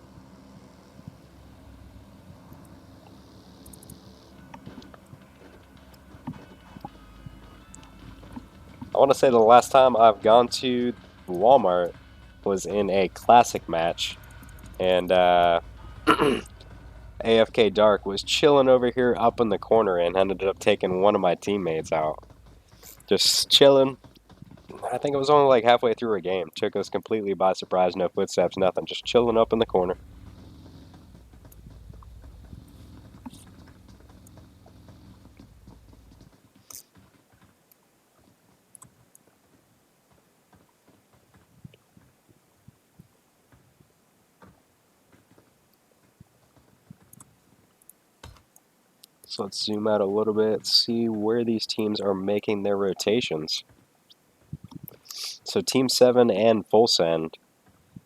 I want to say the last time I've gone to Walmart was in a classic match. And AFK Dark was chilling over here up in the corner and ended up taking one of my teammates out. Just chilling. I think it was only like halfway through a game. Took us completely by surprise, no footsteps, nothing. Just chilling up in the corner. So let's zoom out a little bit, see where these teams are making their rotations. So Team 7 and Full Send,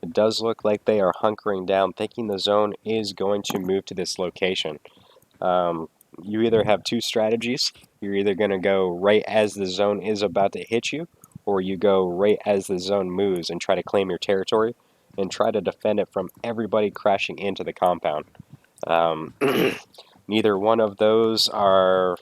it does look like they are hunkering down, thinking the zone is going to move to this location. You either have two strategies. You're either going to go right as the zone is about to hit you, or you go right as the zone moves and try to claim your territory and try to defend it from everybody crashing into the compound. Neither one of those are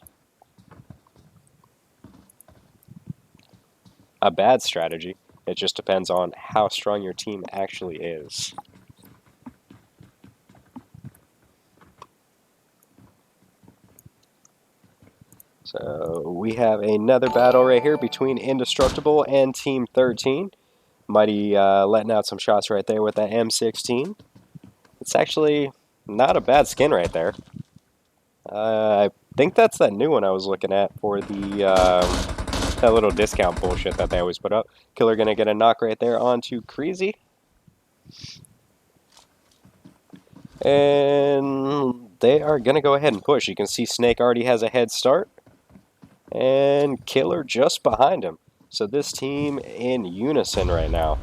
a bad strategy. It just depends on how strong your team actually is. So we have another battle right here between Indestructible and Team 13. Mighty letting out some shots right there with that M16. It's actually not a bad skin right there. I think that's that new one I was looking at for the that little discount bullshit that they always put up. Killer gonna get a knock right there onto Creasy. And they are gonna go ahead and push. You can see Snake already has a head start. And Killer just behind him. So this team in unison right now.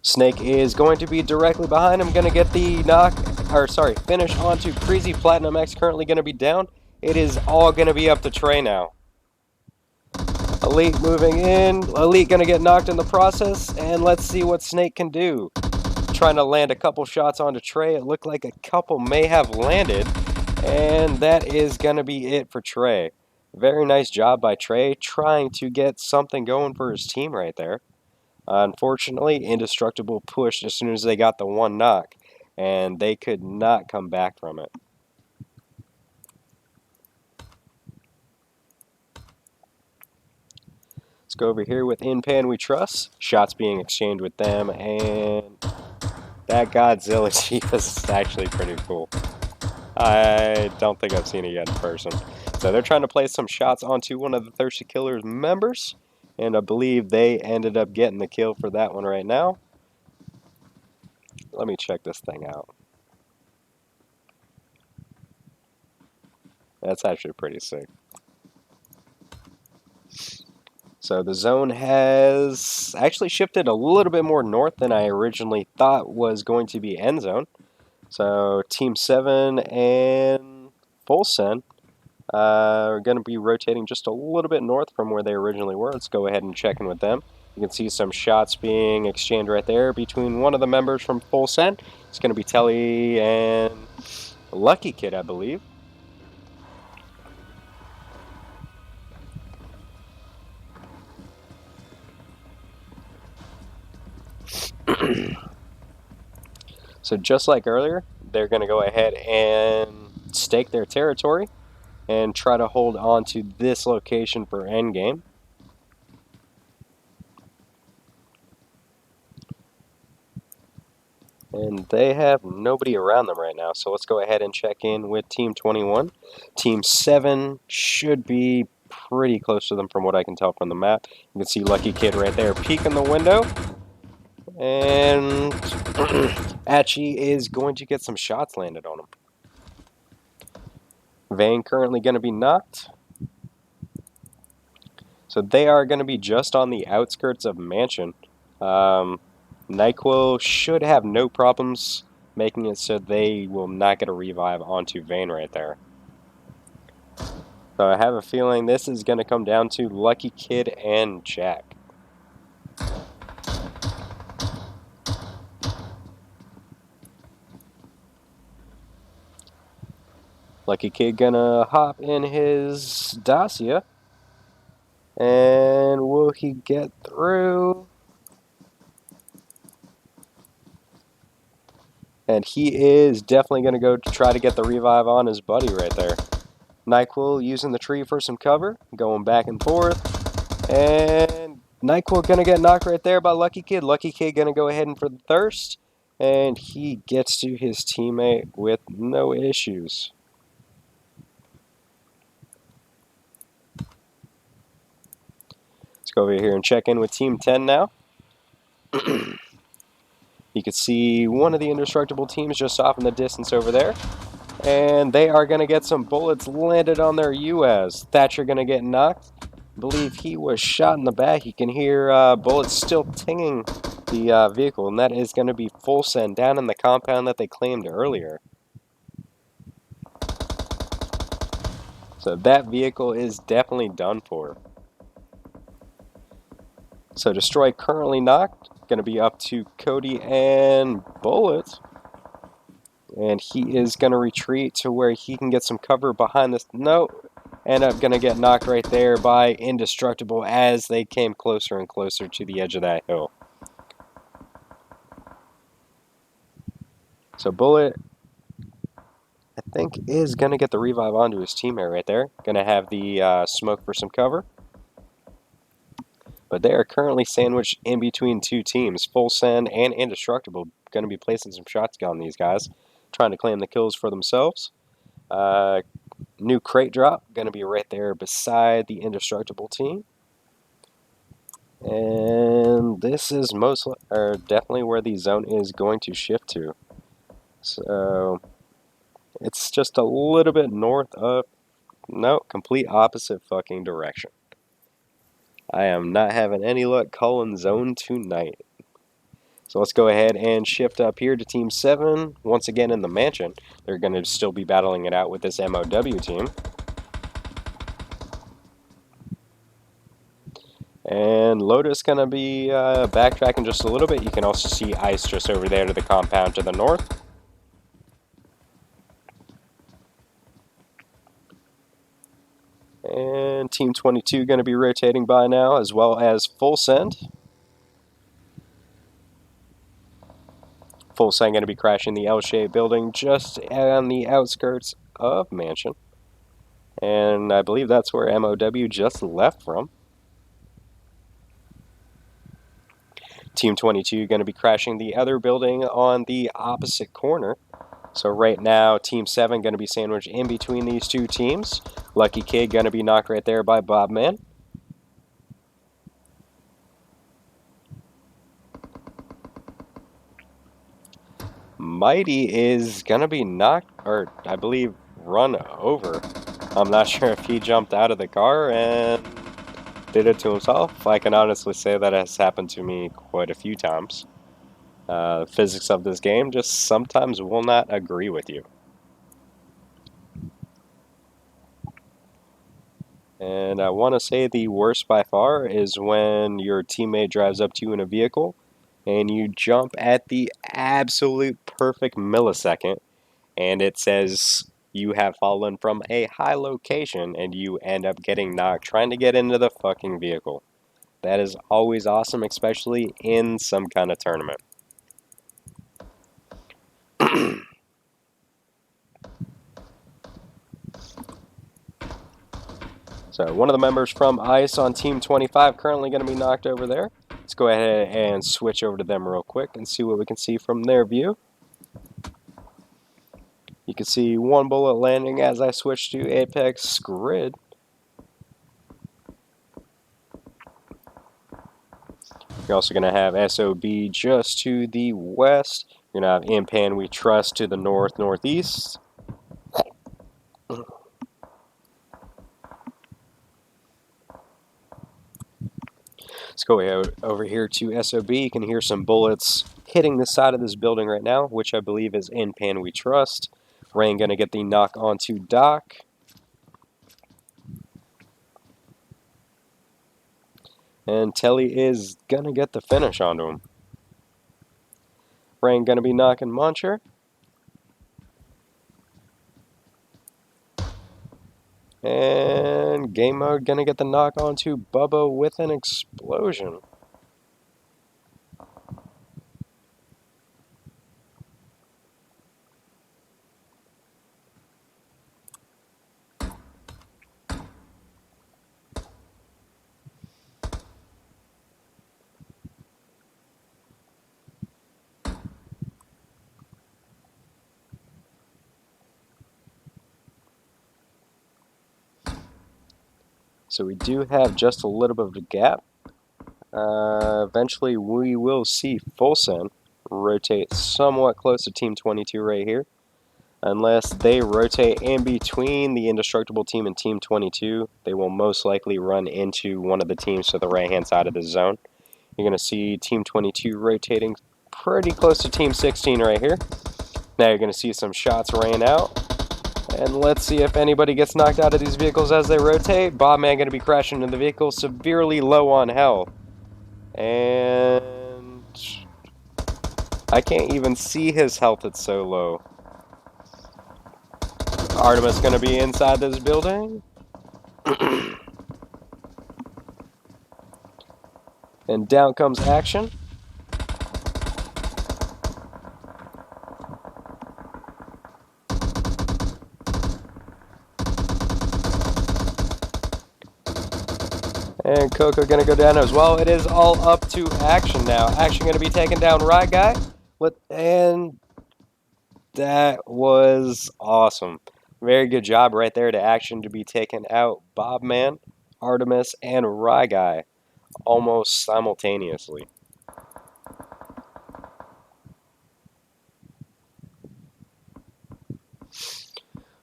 Snake is going to be directly behind him, going to get the finish onto Creasy. Platinum X currently going to be down. It is all going to be up to Trey now. Elite moving in. Elite going to get knocked in the process, and let's see what Snake can do. Trying to land a couple shots onto Trey. It looked like a couple may have landed, and that is going to be it for Trey. Very nice job by Trey, trying to get something going for his team right there. Unfortunately, Indestructible pushed as soon as they got the one knock, and they could not come back from it. Let's go over here with In Pan We Trust. Shots being exchanged with them, and that Godzilla Chief is actually pretty cool. I don't think I've seen it yet in person. So they're trying to place some shots onto one of the Thirsty Killers members, and I believe they ended up getting the kill for that one right now. Let me check this thing out. That's actually pretty sick. So the zone has actually shifted a little bit more north than I originally thought was going to be end zone. So Team 7 and Full Send are going to be rotating just a little bit north from where they originally were. Let's go ahead and check in with them. You can see some shots being exchanged right there between one of the members from Full Send. It's going to be Telly and Lucky Kid, I believe. So just like earlier, they're going to go ahead and stake their territory and try to hold on to this location for endgame. And they have nobody around them right now, so let's go ahead and check in with Team 21. Team 7 should be pretty close to them from what I can tell from the map. You can see Lucky Kid right there peeking the window. And Achi is going to get some shots landed on him. Vane currently going to be knocked. So they are going to be just on the outskirts of Mansion. NyQuil should have no problems making it so they will not get a revive onto Vane right there. So I have a feeling this is going to come down to Lucky Kid and Jack. Lucky Kid gonna hop in his Dacia. And will he get through? And he is definitely going to go to try to get the revive on his buddy right there. NyQuil using the tree for some cover, going back and forth. And NyQuil going to get knocked right there by Lucky Kid. Lucky Kid going to go ahead and for the thirst. And he gets to his teammate with no issues. Let's go over here and check in with Team 10 now. You can see one of the indestructible teams just off in the distance over there. And they are going to get some bullets landed on their US. Thatcher going to get knocked. I believe he was shot in the back. You can hear bullets still tinging the vehicle, and that is going to be full send down in the compound that they claimed earlier. So that vehicle is definitely done for. So Destroy currently knocked. Going to be up to Cody and Bullets. And he is going to retreat to where he can get some cover behind this. No, end up going to get knocked right there by Indestructible as they came closer and closer to the edge of that hill. So Bullet, I think, is going to get the revive onto his teammate right there. Going to have the smoke for some cover. But they are currently sandwiched in between two teams. Full Send and Indestructible going to be placing some shots on these guys, trying to claim the kills for themselves. New crate drop going to be right there beside the Indestructible team. And this is definitely where the zone is going to shift to. So it's just a little bit north of, no, complete opposite fucking direction. I am not having any luck calling zone tonight. So let's go ahead and shift up here to Team 7. Once again in the Mansion. They're going to still be battling it out with this MOW team. And Lotus going to be backtracking just a little bit. You can also see ice just over there to the compound to the north. And Team 22 going to be rotating by now, as well as Full Send. Full Send going to be crashing the L-shaped building just on the outskirts of Mansion. And I believe that's where MOW just left from. Team 22 going to be crashing the other building on the opposite corner. So right now, Team 7 going to be sandwiched in between these two teams. Lucky Kid going to be knocked right there by Bobman. Mighty is going to be knocked, or I believe run over. I'm not sure if he jumped out of the car and did it to himself. I can honestly say that has happened to me quite a few times. The physics of this game just sometimes will not agree with you. And I want to say the worst by far is when your teammate drives up to you in a vehicle and you jump at the absolute perfect millisecond and it says you have fallen from a high location and you end up getting knocked trying to get into the fucking vehicle. That is always awesome, especially in some kind of tournament. So one of the members from ICE on Team 25 currently going to be knocked over there. Let's go ahead and switch over to them real quick and see what we can see from their view. You can see one bullet landing as I switch to Apex Grid. You're also going to have SOB just to the west. You're going to have Impan We Trust to the northeast. Let's go over here to SOB. You can hear some bullets hitting the side of this building right now, which I believe is Impan We Trust. Rain going to get the knock onto Doc. And Telly is going to get the finish onto him. Rain going to be knocking Muncher. And Game Mode going to get the knock onto Bubba with an explosion. So we do have just a little bit of a gap. Eventually we will see Full Send rotate somewhat close to Team 22 right here. Unless they rotate in between the Indestructible team and Team 22, they will most likely run into one of the teams to the right-hand side of the zone. You're going to see Team 22 rotating pretty close to Team 16 right here. Now you're going to see some shots rain out. And let's see if anybody gets knocked out of these vehicles as they rotate. Bobman going to be crashing into the vehicle, severely low on health. And I can't even see his health, it's so low. Artemis going to be inside this building. And down comes Action. And Coco going to go down as well. It is all up to Action now. Action going to be taking down Right Guy. And that was awesome. Very good job right there to Action to be taking out Bobman, Artemis, and Right Guy almost simultaneously.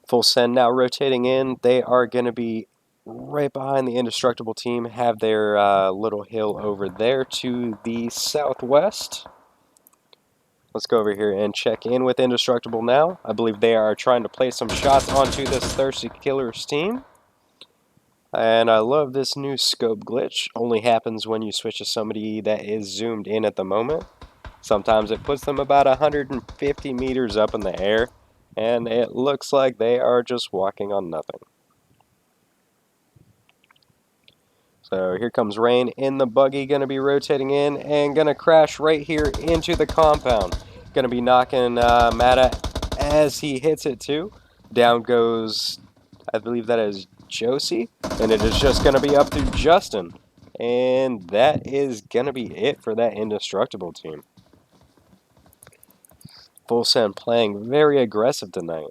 Full Send now rotating in. They are going to be right behind the Indestructible team, have their little hill over there to the southwest. Let's go over here and check in with Indestructible now. I believe they are trying to place some shots onto this Thirsty Killers team. And I love this new scope glitch. Only happens when you switch to somebody that is zoomed in at the moment. Sometimes it puts them about 150 meters up in the air, and it looks like they are just walking on nothing. So here comes Rain in the buggy, going to be rotating in and going to crash right here into the compound. Going to be knocking Mata as he hits it too. Down goes, I believe that is Josie, and it is just going to be up to Justin. And that is going to be it for that Indestructible team. Full Send playing very aggressive tonight.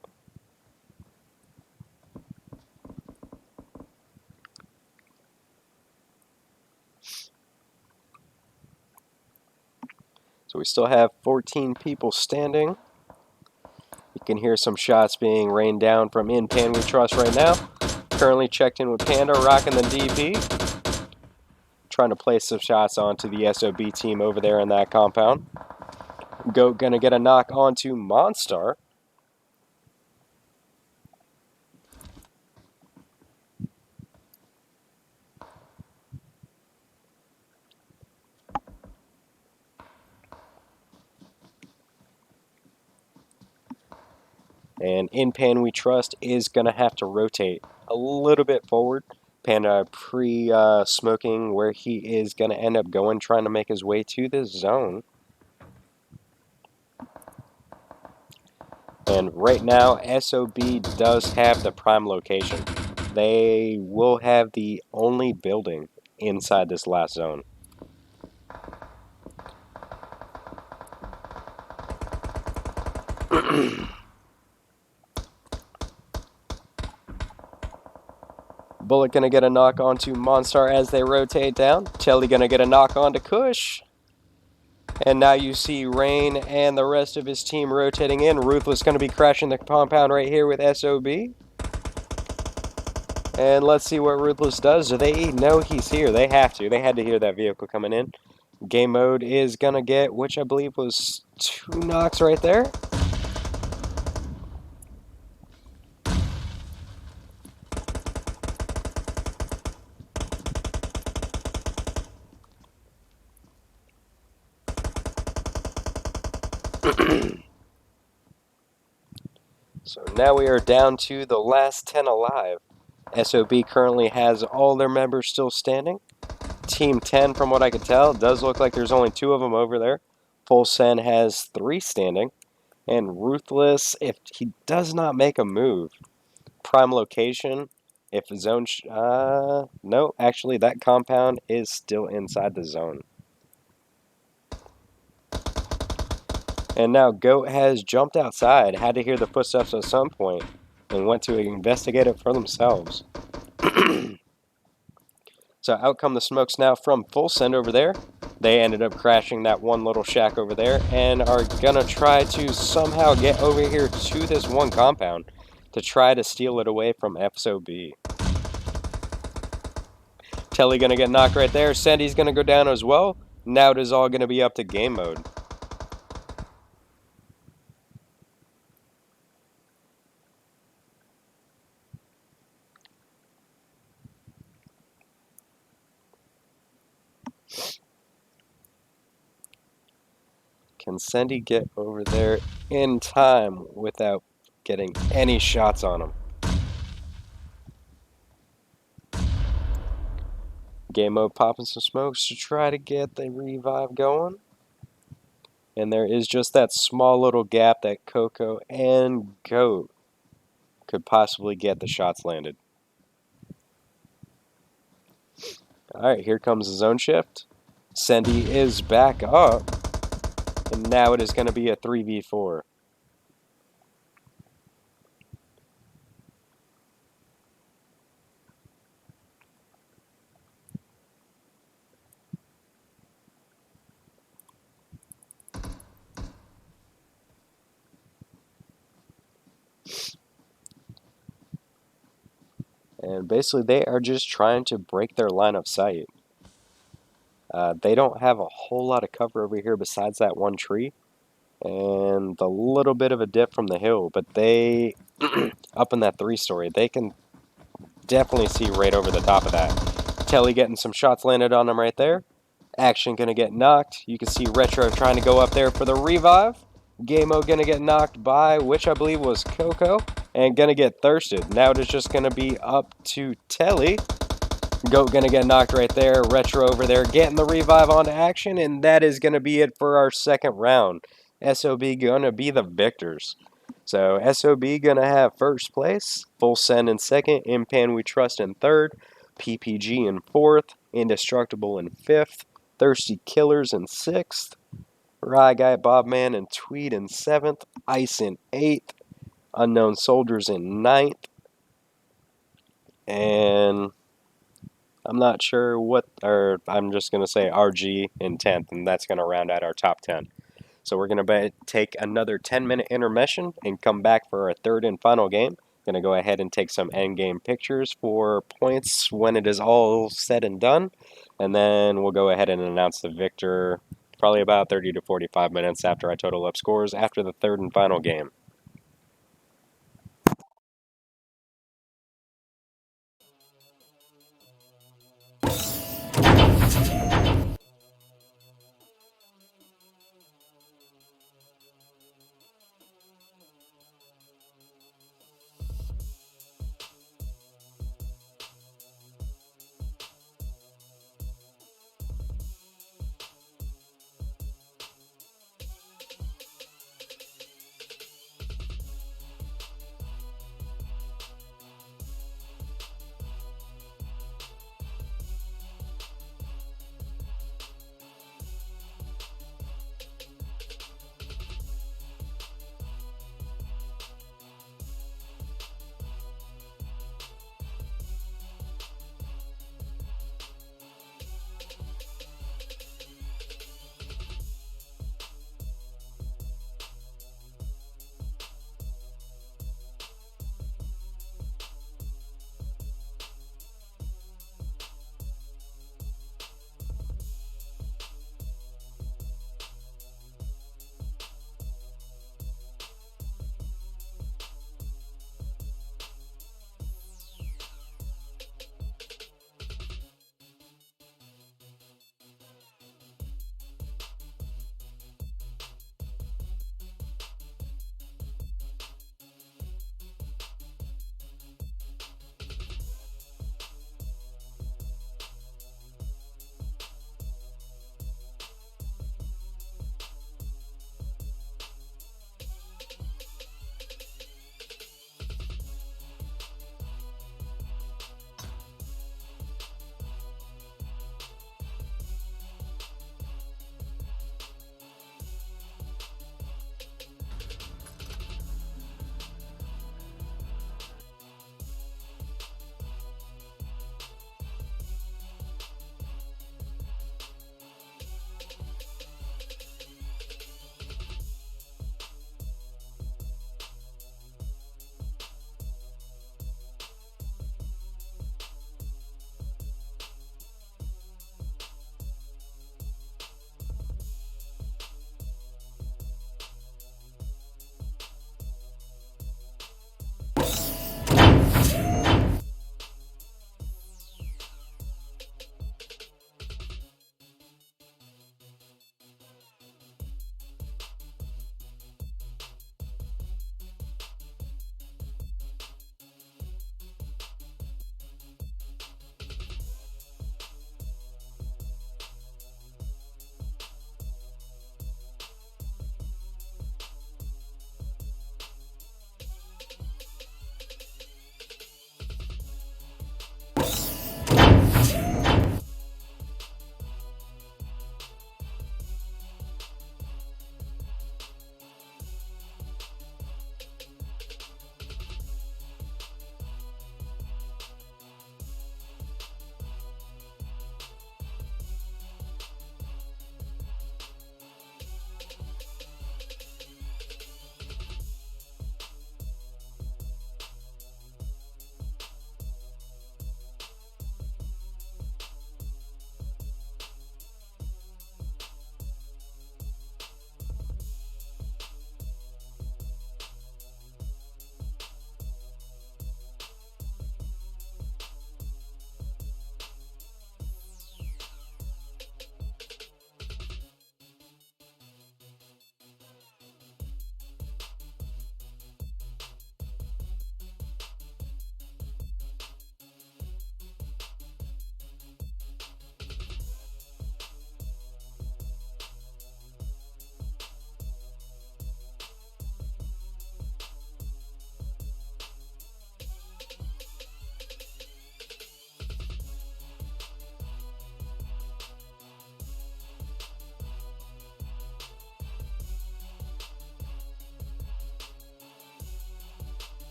So we still have 14 people standing. You can hear some shots being rained down from Impan We Trust right now. Currently checked in with Panda, rocking the DP. Trying to place some shots onto the SOB team over there in that compound. Goat gonna get a knock onto Monstar. And Impan We Trust is gonna have to rotate a little bit forward. Panda pre-smoking where he is gonna end up going, trying to make his way to this zone. And right now, SOB does have the prime location. They will have the only building inside this last zone. Bullet going to get a knock onto Monstar as they rotate down. Telly going to get a knock onto Kush. And now you see Rain and the rest of his team rotating in. Ruthless going to be crashing the compound right here with SOB. And let's see what Ruthless does. Do they know he's here? They have to. They had to hear that vehicle coming in. Game mode is going to get, which I believe was 2 knocks right there. So now we are down to the last 10 alive. SOB currently has all their members still standing. Team 10, from what I can tell, does look like there's only 2 of them over there. Full Send has 3 standing. And Ruthless, if he does not make a move, prime location, if zone... no, actually that compound is still inside the zone. And now Goat has jumped outside, had to hear the footsteps at some point, and went to investigate it for themselves. So out come the smokes now from Full Send over there. They ended up crashing that one little shack over there and are going to try to somehow get over here to this one compound to try to steal it away from FSOB. Telly going to get knocked right there. Sandy's going to go down as well. Now it is all going to be up to game mode. Can Sandy get over there in time without getting any shots on him? Game mode popping some smokes to try to get the revive going. And there is just that small little gap that Coco and Goat could possibly get the shots landed. Alright, here comes the zone shift. Sandy is back up. And now it is going to be a 3v4. And basically they are just trying to break their line of sight. They don't have a whole lot of cover over here besides that one tree. And a little bit of a dip from the hill. But they, up in that 3-story, they can definitely see right over the top of that. Telly getting some shots landed on him right there. Action gonna get knocked. You can see Retro trying to go up there for the revive. Gameo gonna get knocked by, which I believe was Coco, and gonna get thirsted. Now it is just gonna be up to Telly. Goat gonna get knocked right there. Retro over there getting the revive onto action, and that is gonna be it for our second round. SOB gonna be the victors. So SOB gonna have first place, Full Send in second, Impan We Trust in third, PPG in fourth, Indestructible in fifth, Thirsty Killers in sixth, Rye Guy Bobman and Tweed in seventh, Ice in eighth, Unknown Soldiers in ninth, and I'm not sure what, or I'm just going to say RG in 10th, and that's going to round out our top 10. So we're going to take another 10-minute intermission and come back for our third and final game. Going to go ahead and take some end game pictures for points when it is all said and done, and then we'll go ahead and announce the victor probably about 30 to 45 minutes after I total up scores after the third and final game.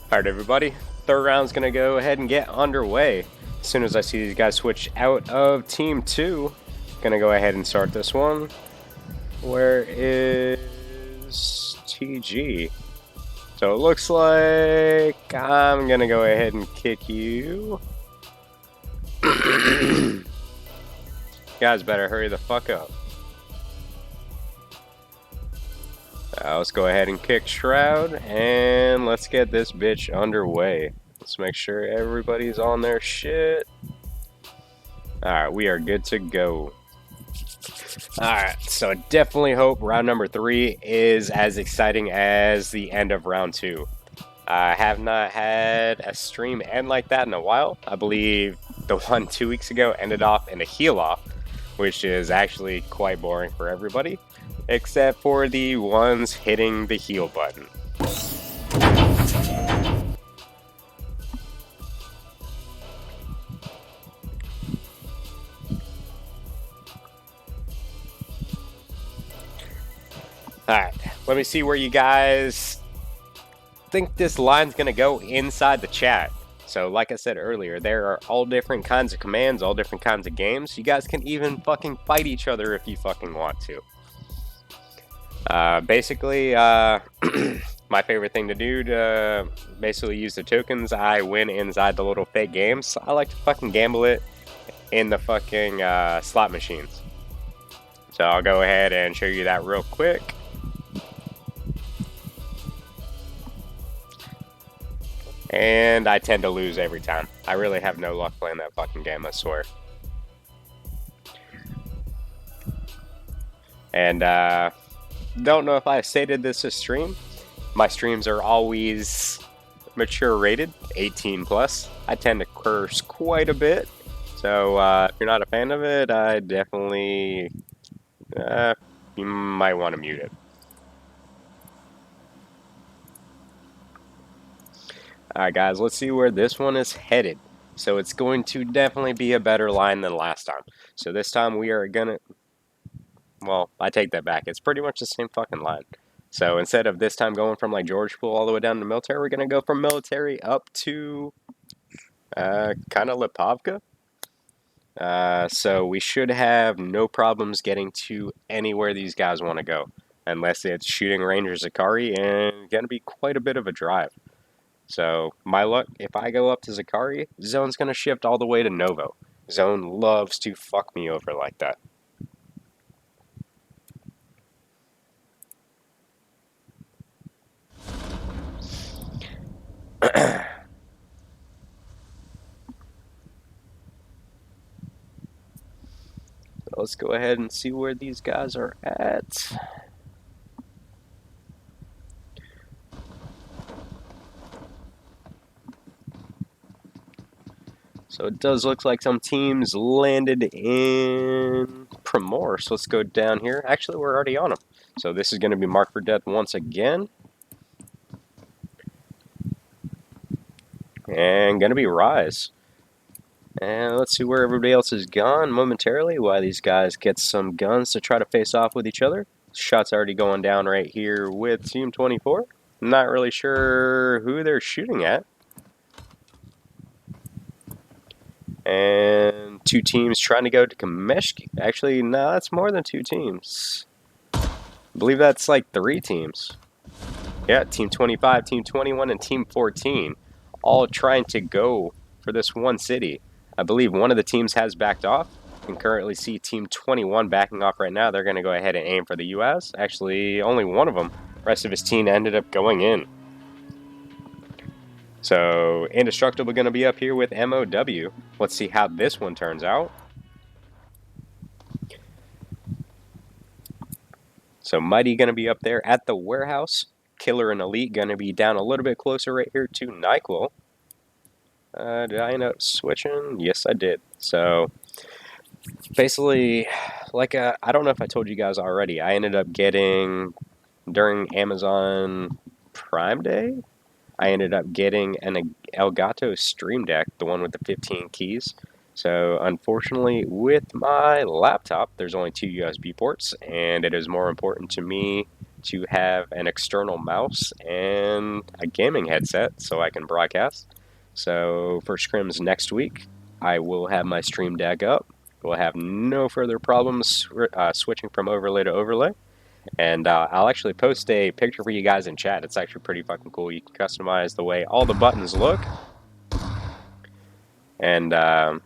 Alright, everybody. Third round's gonna go ahead and get underway. As soon as I see these guys switch out of Team 2, gonna go ahead and start this one. Where is TG? So it looks like I'm gonna go ahead and kick you. Guys better hurry the fuck up. Let's go ahead and kick Shroud, and let's get this bitch underway. Let's make sure everybody's on their shit. Alright, we are good to go. Alright, so definitely hope round number 3 is as exciting as the end of round 2. I have not had a stream end like that in a while. I believe the one 2 weeks ago ended off in a heal off, which is actually quite boring for everybody, except for the ones hitting the heal button. Alright, let me see where you guys think this line's gonna go inside the chat. So like I said earlier, there are all different kinds of commands, all different kinds of games. You guys can even fucking fight each other if you fucking want to. Basically, my favorite thing to do to basically use the tokens I win inside the little fake games, I like to fucking gamble it in the fucking slot machines. So I'll go ahead and show you that real quick. And I tend to lose every time. I really have no luck playing that fucking game, I swear. And don't know if I stated this to stream. My streams are always mature rated, 18 plus. I tend to curse quite a bit. So if you're not a fan of it, I definitely you might want to mute it. Alright guys, let's see where this one is headed. So it's going to definitely be a better line than last time. So this time we are gonna... Well, I take that back. It's pretty much the same fucking line. So instead of this time going from like George Pool all the way down to military, we're gonna go from military up to kind of Lipovka. So we should have no problems getting to anywhere these guys want to go. Unless it's shooting range or Zakari, and gonna be quite a bit of a drive. So, my luck, if I go up to Zakari, Zone's going to shift all the way to Novo. Zone loves to fuck me over like that. So let's go ahead and see where these guys are at. So it does look like some teams landed in Primor. So let's go down here. Actually, we're already on them. So this is going to be Marked for Death once again. And going to be Rise. And let's see where everybody else is gone momentarily while these guys get some guns to try to face off with each other. Shots already going down right here with Team 24. Not really sure who they're shooting at. And two teams trying to go to Kameshki. Actually, no, that's more than two teams. I believe that's like 3 teams. Yeah, Team 25, Team 21, and Team 14. All trying to go for this one city. I believe one of the teams has backed off. You can currently see Team 21 backing off right now. They're going to go ahead and aim for the U.S. Actually, only one of them. The rest of his team ended up going in. So, Indestructible going to be up here with MOW. Let's see how this one turns out. So, Mighty going to be up there at the warehouse. Killer and Elite going to be down a little bit closer right here to NyQuil. Did I end up switching? Yes, I did. So, basically, like I don't know if I told you guys already, I ended up getting, during Amazon Prime Day, I ended up getting an Elgato Stream Deck, the one with the 15 keys. So unfortunately, with my laptop, there's only 2 USB ports, and it is more important to me to have an external mouse and a gaming headset so I can broadcast. So for Scrims next week, I will have my Stream Deck up. We'll have no further problems switching from overlay to overlay. And I'll actually post a picture for you guys in chat. It's actually pretty fucking cool. You can customize the way all the buttons look. And I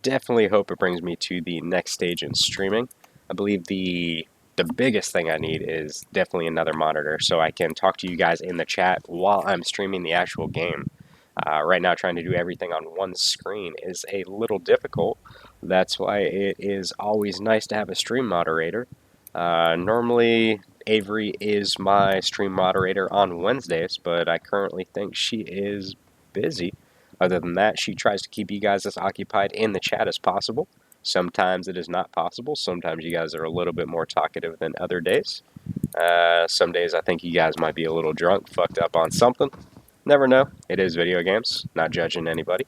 definitely hope it brings me to the next stage in streaming. I believe the biggest thing I need is definitely another monitor so I can talk to you guys in the chat while I'm streaming the actual game. Right now, trying to do everything on one screen is a little difficult. That's why it is always nice to have a stream moderator. Normally, Avery is my stream moderator on Wednesdays, but I currently think she is busy. Other than that, she tries to keep you guys as occupied in the chat as possible. Sometimes it is not possible. Sometimes you guys are a little bit more talkative than other days. Some days I think you guys might be a little drunk, fucked up on something. Never know. It is video games. Not judging anybody.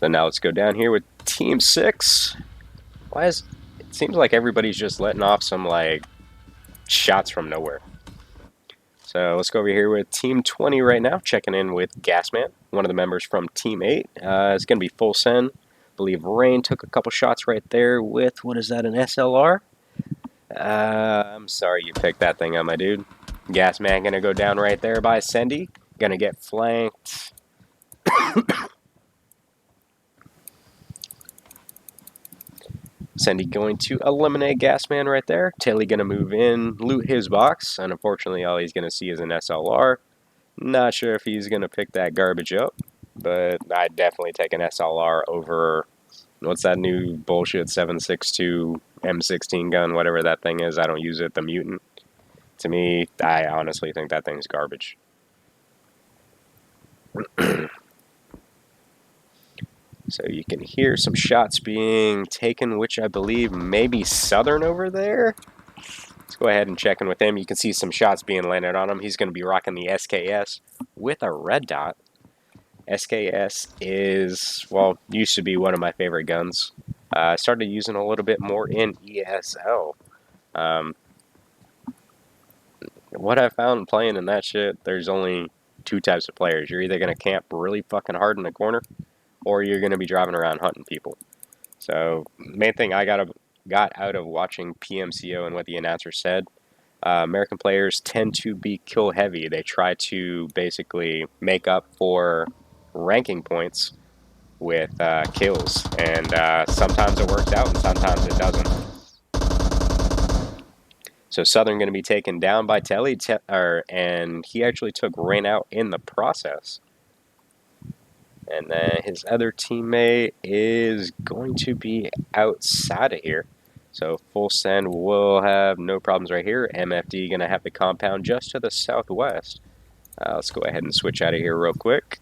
So now let's go down here with Team 6. It seems like everybody's just letting off some, like, shots from nowhere. So let's go over here with Team 20 right now, checking in with Gasman, one of the members from Team 8. It's going to be full send. I believe Rain took a couple shots right there with, what is that, an SLR? I'm sorry you picked that thing up, my dude. Gasman going to go down right there by Sendy. Going to get flanked. Sendy going to eliminate Gasman right there. Taylor going to move in, loot his box, and unfortunately all he's going to see is an SLR. Not sure if he's going to pick that garbage up, but I'd definitely take an SLR over, what's that new bullshit 7.62 M16 gun, whatever that thing is. I don't use it, the Mutant. To me, I honestly think that thing's garbage. So you can hear some shots being taken, which I believe may be Southern over there. Let's go ahead and check in with him. You can see some shots being landed on him. He's going to be rocking the SKS with a red dot. SKS is, well, used to be one of my favorite guns. I started using a little bit more in ESL. What I found playing in that shit, there's only two types of players. You're either going to camp really fucking hard in the corner, or you're going to be driving around hunting people. So, main thing I got out of watching PMCO and what the announcer said, American players tend to be kill heavy. They try to basically make up for ranking points with kills, and sometimes it works out and sometimes it doesn't. So Southern going to be taken down by Telly, and he actually took Rain out in the process. And then his other teammate is going to be outside of here. So full send will have no problems right here. MFD going to have the compound just to the southwest. Let's go ahead and switch out of here real quick.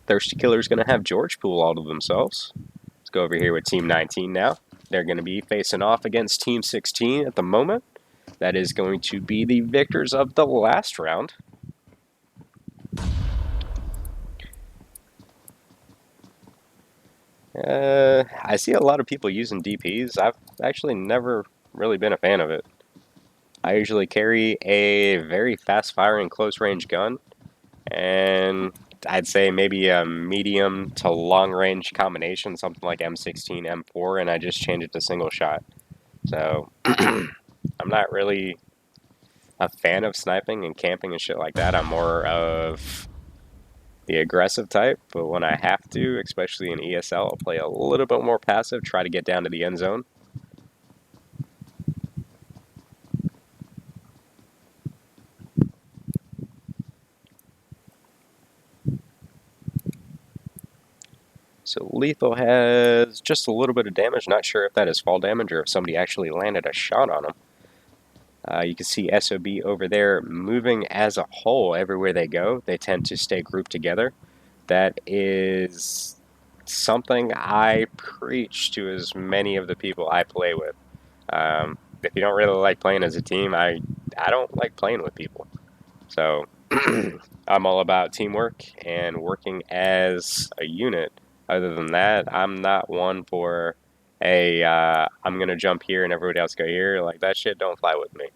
Thirsty Killer's going to have George Pool all to themselves. Let's go over here with Team 19 now. They're going to be facing off against Team 16 at the moment. That is going to be the victors of the last round. I see a lot of people using DPs. I've actually never really been a fan of it. I usually carry a very fast-firing close-range gun, and I'd say maybe a medium to long-range combination, something like M16, M4, and I just change it to single shot. So I'm not really a fan of sniping and camping and shit like that. I'm more of the aggressive type, but when I have to, especially in ESL, I'll play a little bit more passive, try to get down to the end zone. So Lethal has just a little bit of damage. Not sure if that is fall damage or if somebody actually landed a shot on him. You can see SOB over there moving as a whole everywhere they go. They tend to stay grouped together. That is something I preach to as many of the people I play with. If you don't really like playing as a team, I don't like playing with people. So I'm all about teamwork and working as a unit. Other than that, I'm not one for, hey, I'm going to jump here and everybody else go here. Like, that shit don't fly with me.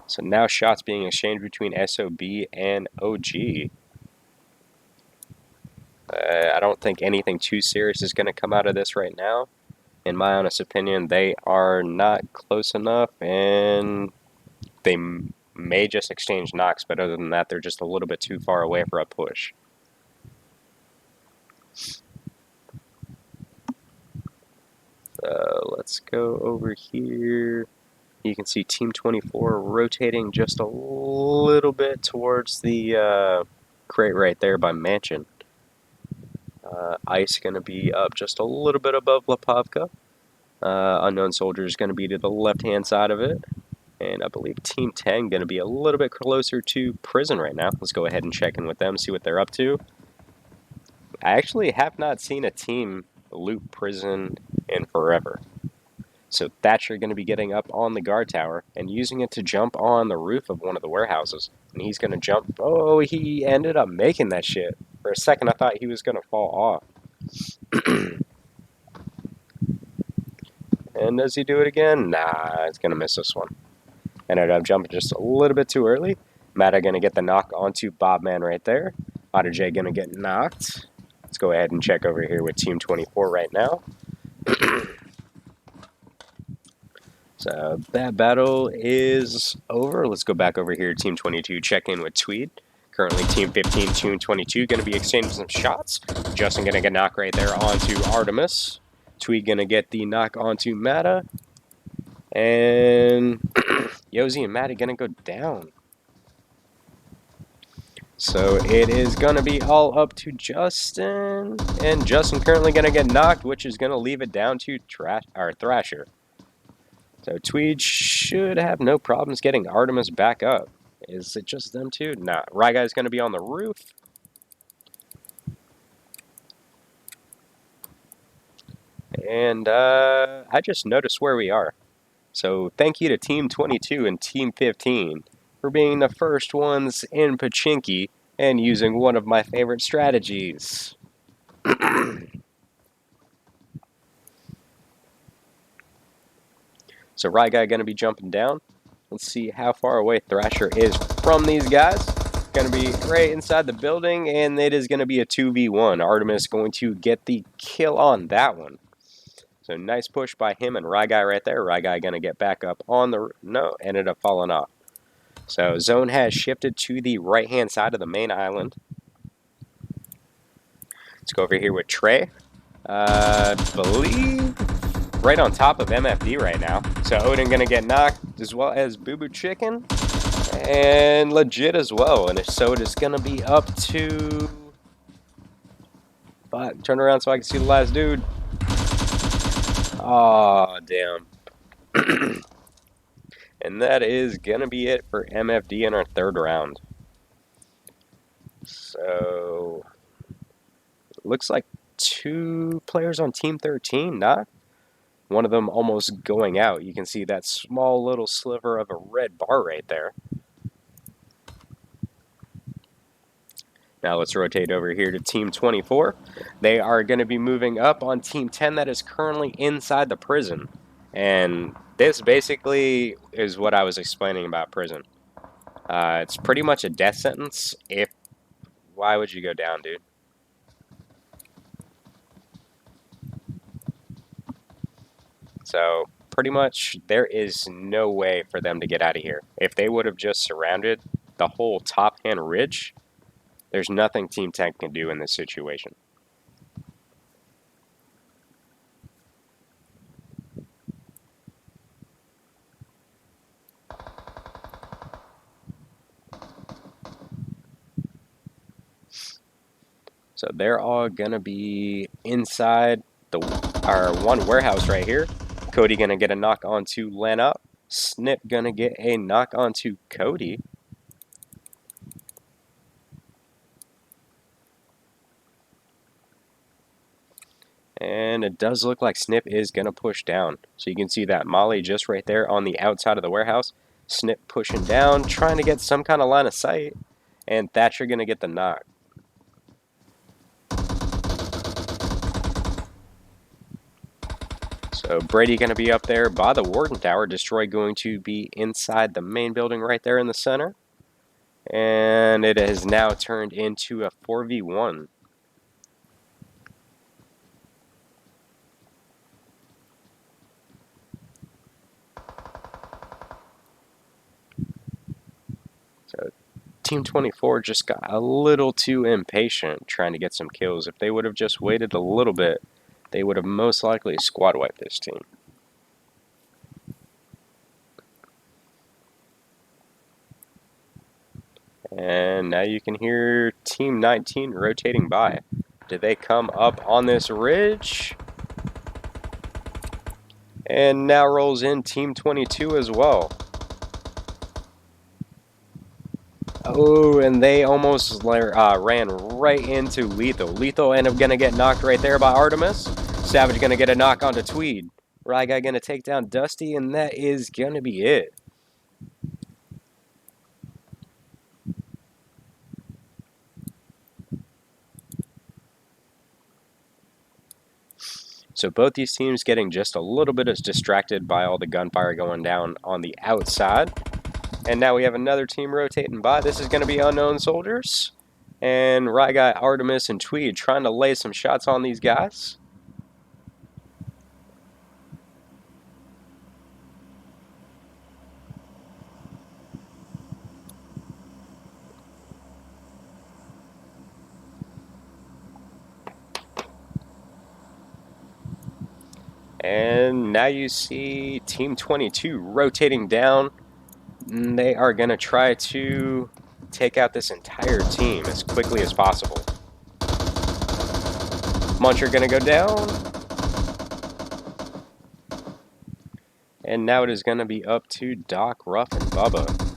So now shots being exchanged between SOB and OG. I don't think anything too serious is going to come out of this right now. In my honest opinion, they are not close enough, and they may just exchange knocks, but other than that, they're just a little bit too far away for a push. Let's go over here. You can see Team 24 rotating just a little bit towards the crate right there by Mansion. Ice going to be up just a little bit above Lapavka. Unknown Soldier is going to be to the left-hand side of it. And I believe Team 10 going to be a little bit closer to Prison right now. Let's go ahead and check in with them, see what they're up to. I actually have not seen a team loot Prison in forever. So Thatcher going to be getting up on the guard tower and using it to jump on the roof of one of the warehouses. And he's going to jump. Oh, he ended up making that shit. For a second, I thought he was going to fall off. And does he do it again? Nah, it's going to miss this one. Ended up jumping just a little bit too early. Matta going to get the knock onto Bobman right there. Otter J going to get knocked. Let's go ahead and check over here with Team 24 right now. So that battle is over. Let's go back over here to Team 22, check in with Tweed. Currently Team 15, Team 22 going to be exchanging some shots. Justin going to get knocked right there onto Artemis. Tweed going to get the knock onto Matta. And Yosi and Matty going to go down. So it is going to be all up to Justin. And Justin currently going to get knocked, which is going to leave it down to Thrasher. So Tweed should have no problems getting Artemis back up. Is it just them two? Nah. Ryguy's going to be on the roof. And I just noticed where we are. So thank you to Team 22 and Team 15 for being the first ones in Pachinki and using one of my favorite strategies. So Ryguy going to be jumping down. Let's see how far away Thrasher is from these guys. Going to be right inside the building, and it is going to be a 2v1. Artemis going to get the kill on that one. So nice push by him and Ryguy right there. Ryguy going to get back up on the... No, ended up falling off. So zone has shifted to the right-hand side of the main island. Let's go over here with Trey. Believe right on top of MFD right now. So Odin going to get knocked as well as Boo Boo Chicken. And Legit as well. And so it is going to be up to... But turn around so I can see the last dude. Aw, damn. And that is going to be it for MFD in our third round. So, looks like 2 players on Team 13, not? One of them almost going out. You can see that small little sliver of a red bar right there. Now let's rotate over here to Team 24. They are going to be moving up on Team 10 that is currently inside the prison. And this basically is what I was explaining about prison. It's pretty much a death sentence. Why would you go down, dude? So pretty much there is no way for them to get out of here. If they would have just surrounded the whole top-hand ridge, there's nothing Team 10 can do in this situation. So they're all gonna be inside our one warehouse right here. Cody gonna get a knock onto Lena. Snip gonna get a knock onto Cody. And it does look like Snip is going to push down. So you can see that Molly just right there on the outside of the warehouse. Snip pushing down, trying to get some kind of line of sight. And Thatcher going to get the knock. So Brady going to be up there by the Warden Tower. Destroy going to be inside the main building right there in the center. And it has now turned into a 4v1. So Team 24 just got a little too impatient trying to get some kills. If they would have just waited a little bit, they would have most likely squad wiped this team. And now you can hear Team 19 rotating by. Do they come up on this ridge? And now rolls in Team 22 as well. Oh, and they almost ran right into Lethal. Lethal ended up going to get knocked right there by Artemis. Savage going to get a knock onto Tweed. Rye Guy going to take down Dusty, and that is going to be it. So both these teams getting just a little bit distracted by all the gunfire going down on the outside. And now we have another team rotating by. This is going to be Unknown Soldiers. And Rye Guy, Artemis, and Tweed trying to lay some shots on these guys. And now you see Team 22 rotating down. They are going to try to take out this entire team as quickly as possible. Muncher going to go down. And now it is going to be up to Doc, Ruff, and Bubba.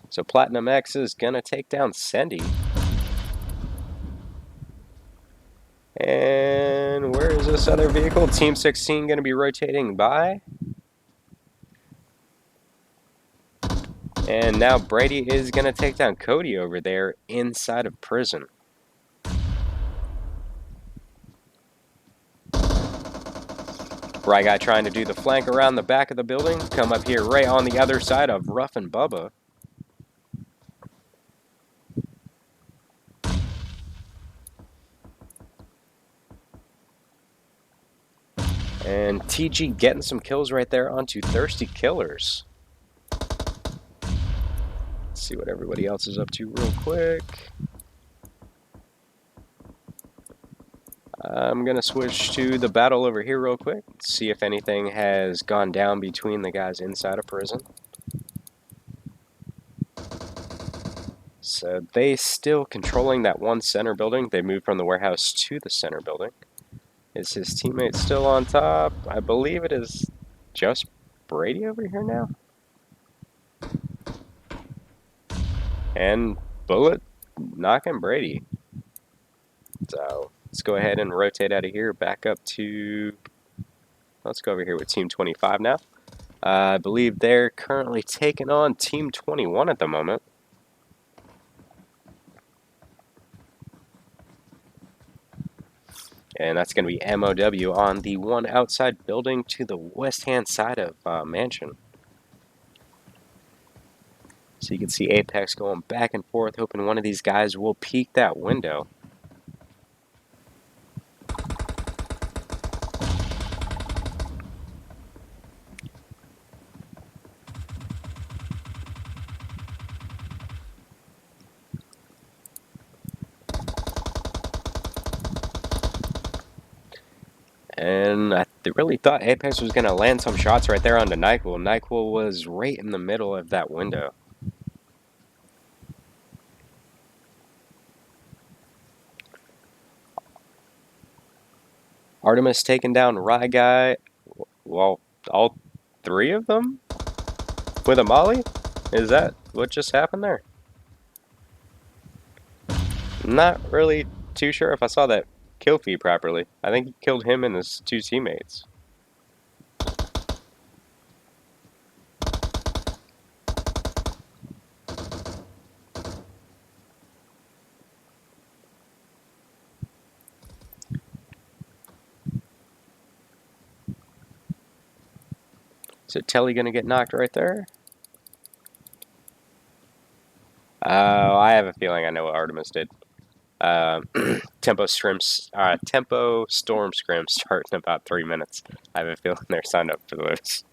So Platinum X is going to take down Sendy. And where is this other vehicle? Team 16 going to be rotating by. And now Brady is going to take down Cody over there inside of prison. Rye Guy trying to do the flank around the back of the building. Come up here right on the other side of Ruff and Bubba. And TG getting some kills right there onto Thirsty Killers. Let's see what everybody else is up to real quick. I'm going to switch to the battle over here real quick. See if anything has gone down between the guys inside of prison. So they still controlling that one center building. They moved from the warehouse to the center building. Is his teammate still on top? I believe it is just Brady over here now. And Bullet knocking Brady. So let's go ahead and rotate out of here. Back up to... Let's go over here with Team 25 now. I believe they're currently taking on Team 21 at the moment. And that's going to be MOW on the one outside building to the west-hand side of Mansion. So you can see Apex going back and forth, hoping one of these guys will peek that window. And I really thought Apex was going to land some shots right there onto NyQuil. NyQuil was right in the middle of that window. Artemis taking down Rye Guy. Well, all three of them? With a molly? Is that what just happened there? Not really too sure if I saw that kill feed properly. I think he killed him and his two teammates. So Telly gonna get knocked right there? Oh, I have a feeling I know what Artemis did. Tempo Storm Scrims start in about 3 minutes. I have a feeling they're signed up for those.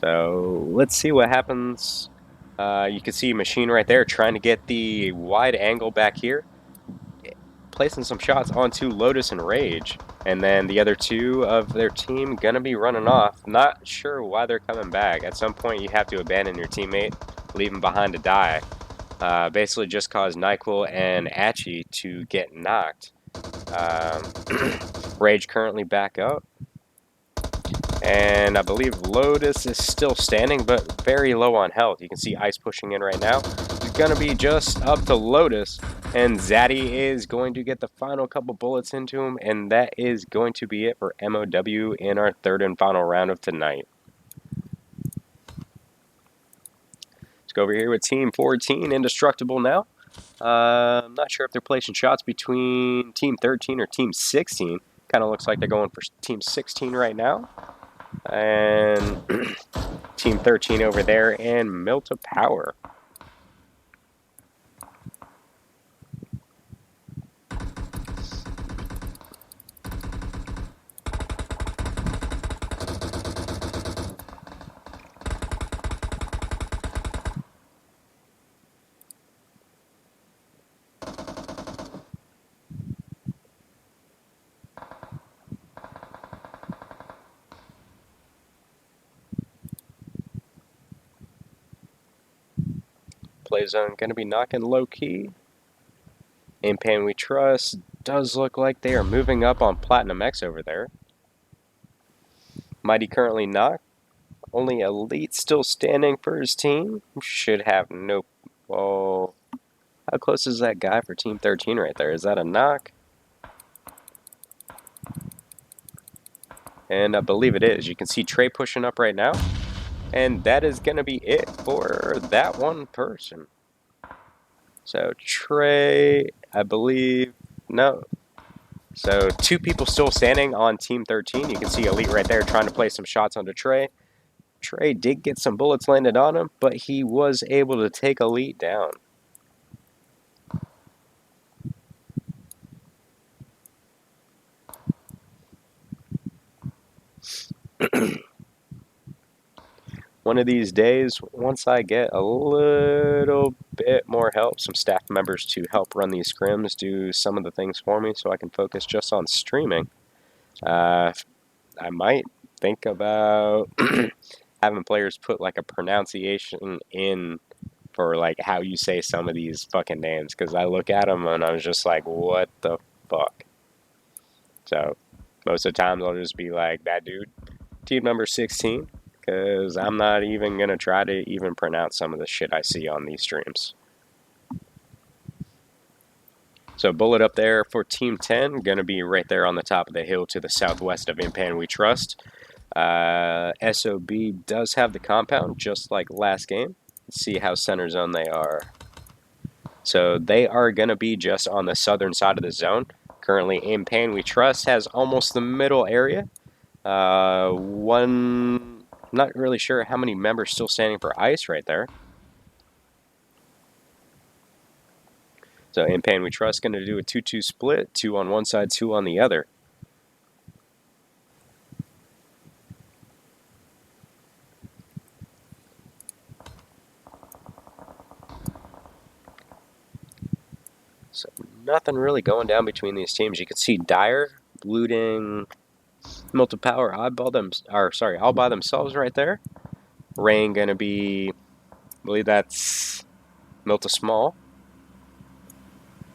So let's see what happens. You can see Machine right there trying to get the wide angle back here, placing some shots onto Lotus and Rage. And then the other two of their team gonna be running off. Not sure why they're coming back. At some point, you have to abandon your teammate, leave him behind to die. Basically, just cause NyQuil and Achi to get knocked. Rage currently back up. And I believe Lotus is still standing, but very low on health. You can see Ice pushing in right now. It's going to be just up to Lotus. And Zaddy is going to get the final couple bullets into him. And that is going to be it for MOW in our third and final round of tonight. Let's go over here with Team 14, Indestructible now. I'm not sure if they're placing shots between Team 13 or Team 16. Kind of looks like they're going for Team 16 right now. And Team 13 over there and Milta Power. Play zone going to be knocking low key. In Pan We Trust does look like they are moving up on Platinum X over there. Mighty currently knocked. Only Elite still standing for his team. Should have no... Well, how close is that guy for Team 13 right there? Is that a knock? And I believe it is. You can see Trey pushing up right now. And that is going to be it for that one person. So Trey, I believe, no. So two people still standing on Team 13. You can see Elite right there trying to play some shots onto Trey. Trey did get some bullets landed on him, but he was able to take Elite down. One of these days, once I get a little bit more help, some staff members to help run these scrims, do some of the things for me so I can focus just on streaming, I might think about having players put like a pronunciation in for like how you say some of these fucking names, because I look at them and I was just like, what the fuck? So most of the times I'll just be like, that dude, team number 16, because I'm not even going to try to even pronounce some of the shit I see on these streams. So bullet up there for Team 10, going to be right there on the top of the hill to the southwest of Impan We Trust. SOB does have the compound, just like last game. Let's see how center zone they are. So they are going to be just on the southern side of the zone. Currently, Impan We Trust has almost the middle area. Not really sure how many members still standing for Ice right there. So Impan We Trust going to do a 2-2 split, 2 on one side, 2 on the other. So nothing really going down between these teams. You can see Dyer looting Milta Power all by themselves right there. Rain gonna be, I believe that's Milta Small.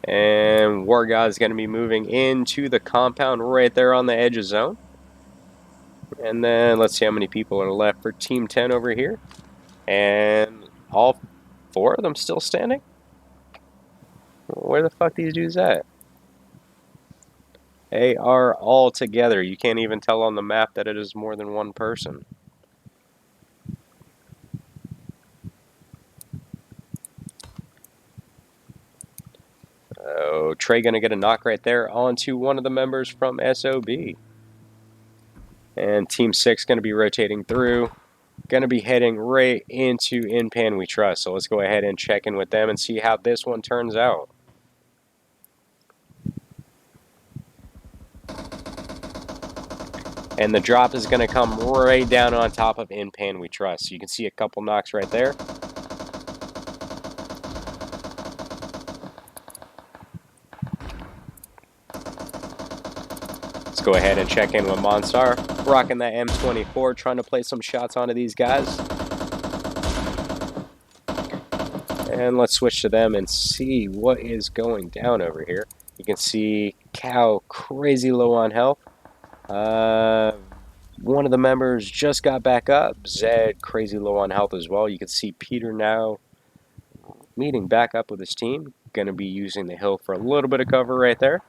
And War God's going to be moving into the compound right there on the edge of zone. And then let's see how many people are left for Team 10 over here. And all 4 of them still standing? Where the fuck these dudes at? They are all together. You can't even tell on the map that it is more than one person. Oh, Trey going to get a knock right there onto one of the members from SOB. And Team 6 going to be rotating through. Going to be heading right into In Pan We Trust. So let's go ahead and check in with them and see how this one turns out. And the drop is going to come right down on top of In Pan We Trust. So you can see a couple knocks right there. Let's go ahead and check in with Monstar. Rocking that M24, trying to play some shots onto these guys. And let's switch to them and see what is going down over here. You can see Cow crazy low on health. One of the members just got back up. Zed crazy low on health as well. You can see Peter now meeting back up with his team. Going to be using the hill for a little bit of cover right there.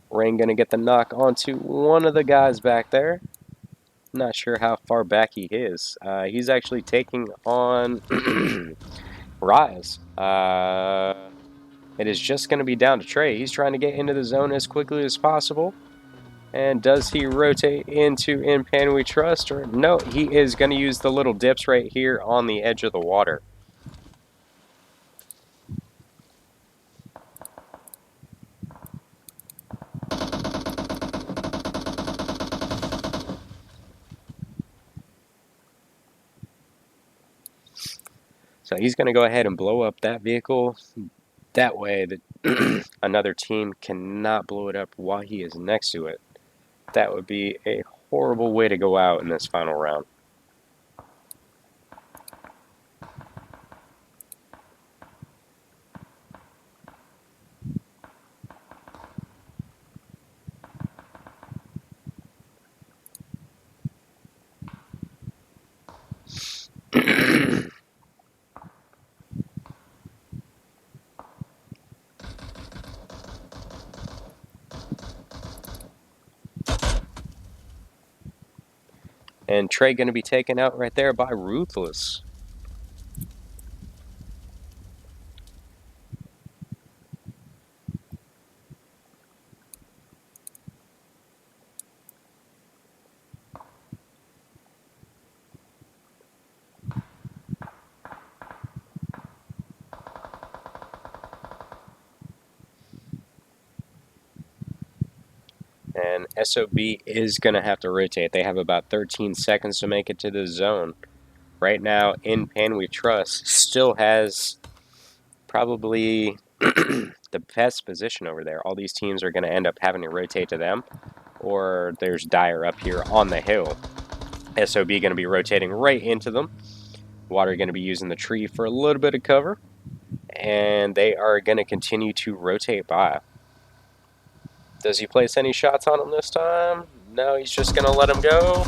Rain going to get the knock onto one of the guys back there. Not sure how far back he is. He's actually taking on Rise. It is just going to be down to Trey. He's trying to get into the zone as quickly as possible. And does he rotate into In Pan We Trust? Or no, he is going to use the little dips right here on the edge of the water. So he's going to go ahead and blow up that vehicle. That way that another team cannot blow it up while he is next to it. That would be a horrible way to go out in this final round. And Trey going to be taken out right there by Ruthless. And SOB is going to have to rotate. They have about 13 seconds to make it to the zone. Right now, In Pan We Trust still has probably the best position over there. All these teams are going to end up having to rotate to them. Or there's Dyer up here on the hill. SOB going to be rotating right into them. Water going to be using the tree for a little bit of cover. And they are going to continue to rotate by. Does he place any shots on him this time? No, he's just going to let him go.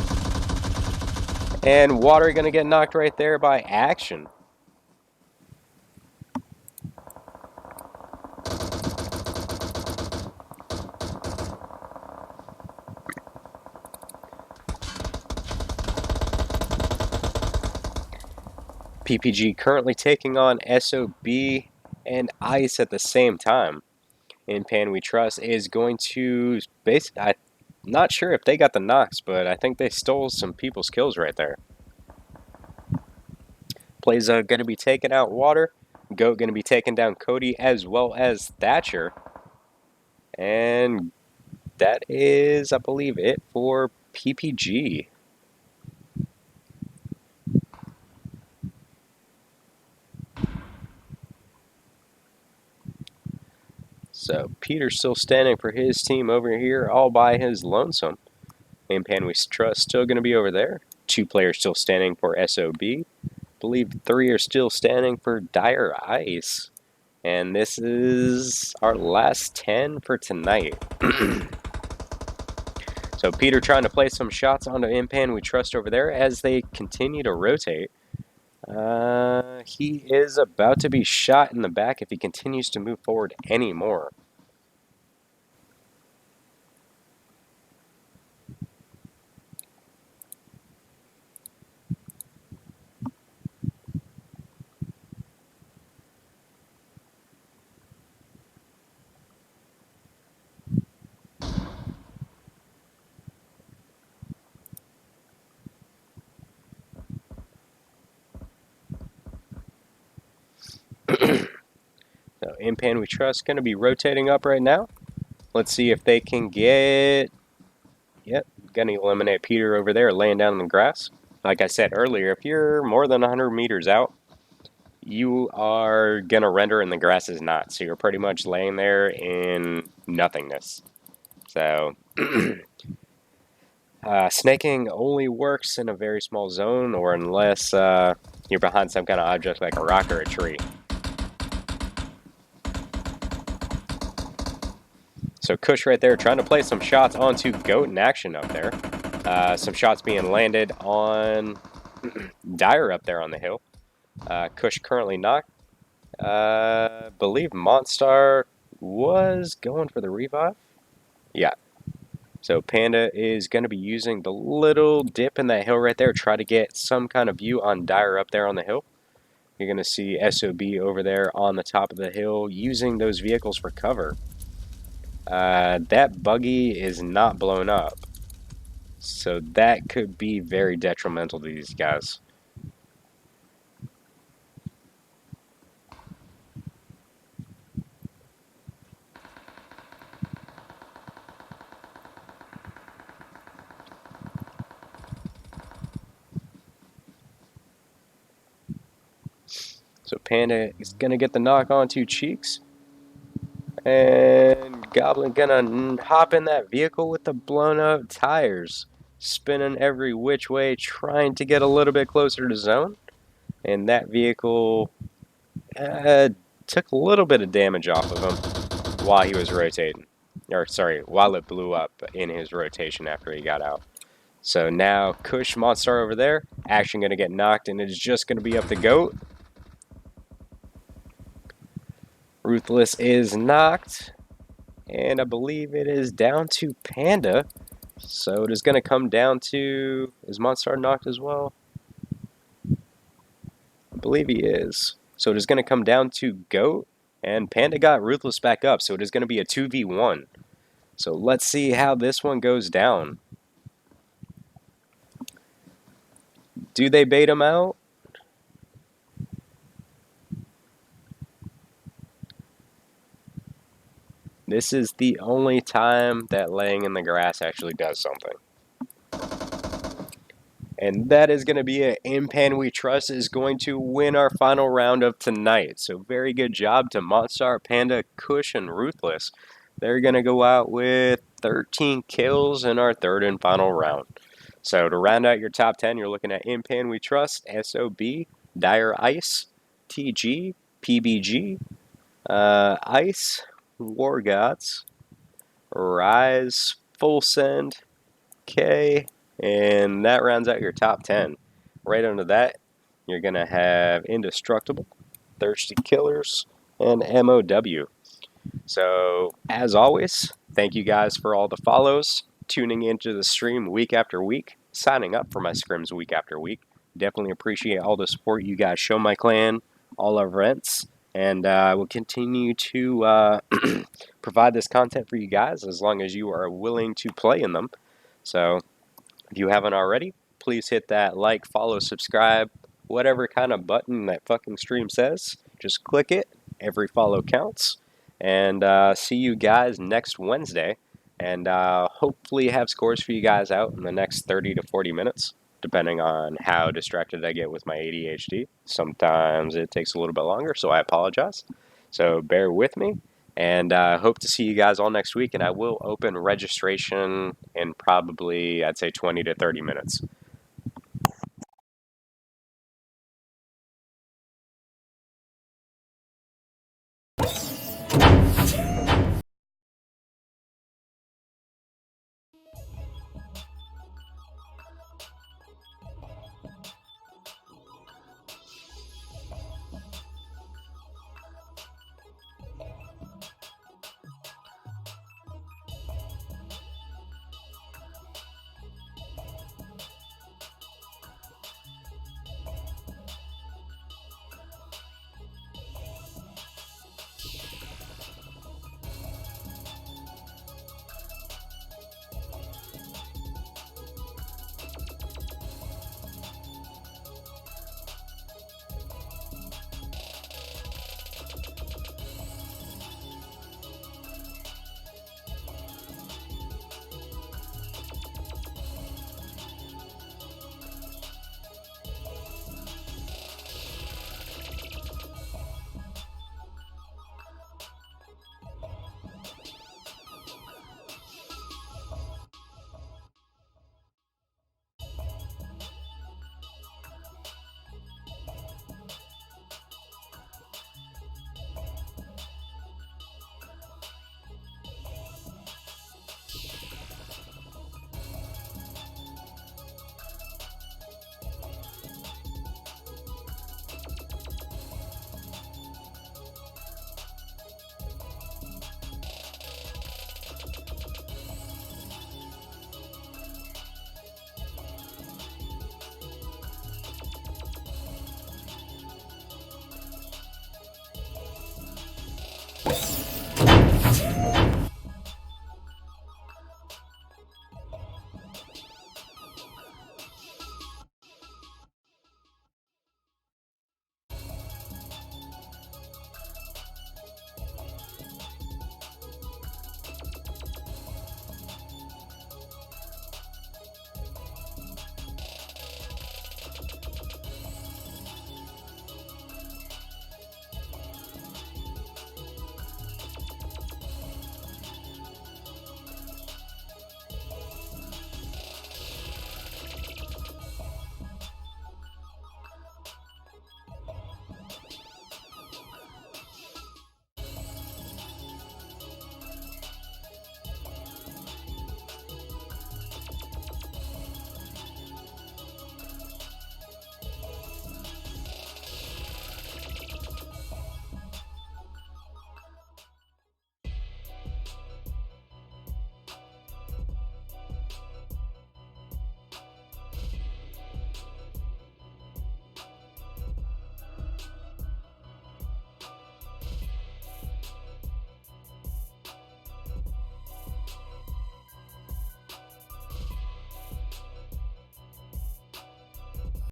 And Water going to get knocked right there by Action. PPG currently taking on SOB and Ice at the same time. In Pan We Trust is going to basically, I'm not sure if they got the knocks, but I think they stole some people's kills right there. Plays going to be taking out Water. Goat going to be taking down Cody as well as Thatcher. And that is, I believe, it for PPG. So Peter's still standing for his team over here all by his lonesome. In Pan We Trust still going to be over there. 2 players still standing for SOB. Believe 3 are still standing for Dire Ice. And this is our last 10 for tonight. So Peter trying to play some shots onto Impan We Trust over there as they continue to rotate. He is about to be shot in the back if he continues to move forward anymore. So Impan We Trust going to be rotating up right now. Let's see if they can get... Yep, going to eliminate Peter over there laying down in the grass. Like I said earlier, if you're more than 100 meters out, you are going to render and the grass is not. So you're pretty much laying there in nothingness. So snaking only works in a very small zone or unless you're behind some kind of object like a rock or a tree. So Kush right there trying to play some shots onto Goat in action up there. Some shots being landed on Dire up there on the hill. Kush currently knocked. Believe Monstar was going for the revive. Yeah. So Panda is going to be using the little dip in that hill right there. Try to get some kind of view on Dire up there on the hill. You're going to see SOB over there on the top of the hill using those vehicles for cover. That buggy is not blown up. So that could be very detrimental to these guys. So Panda is going to get the knock on 2 cheeks. And Goblin going to hop in that vehicle with the blown up tires. Spinning every which way, trying to get a little bit closer to zone. And that vehicle took a little bit of damage off of him while he was rotating. Or, sorry, while it blew up in his rotation after he got out. So now Kush Monstar over there, action going to get knocked, and it is just going to be up the Goat. Ruthless is knocked, and I believe it is down to Panda. So it is going to come down to... Is Monstar knocked as well? I believe he is. So it is going to come down to Goat, and Panda got Ruthless back up, so it is going to be a 2v1. So let's see how this one goes down. Do they bait him out? This is the only time that laying in the grass actually does something. And that is going to be it. Impan We Trust is going to win our final round of tonight. So very good job to Monstar, Panda, Kush, and Ruthless. They're going to go out with 13 kills in our third and final round. So to round out your top 10, you're looking at Impan We Trust, SOB, Dire Ice, TG, PBG, Ice, War Gods, Rise, Full Send, K, and that rounds out your top 10. Right under that, you're going to have Indestructible, Thirsty Killers, and MOW. So, as always, thank you guys for all the follows, tuning into the stream week after week, signing up for my scrims week after week. Definitely appreciate all the support you guys show my clan, all our events, and I will continue to provide this content for you guys as long as you are willing to play in them. So, if you haven't already, please hit that like, follow, subscribe, whatever kind of button that fucking stream says. Just click it. Every follow counts. And see you guys next Wednesday. And hopefully have scores for you guys out in the next 30 to 40 minutes, depending on how distracted I get with my ADHD. Sometimes it takes a little bit longer, so I apologize. So bear with me. And hope to see you guys all next week. And I will open registration in probably, I'd say, 20 to 30 minutes.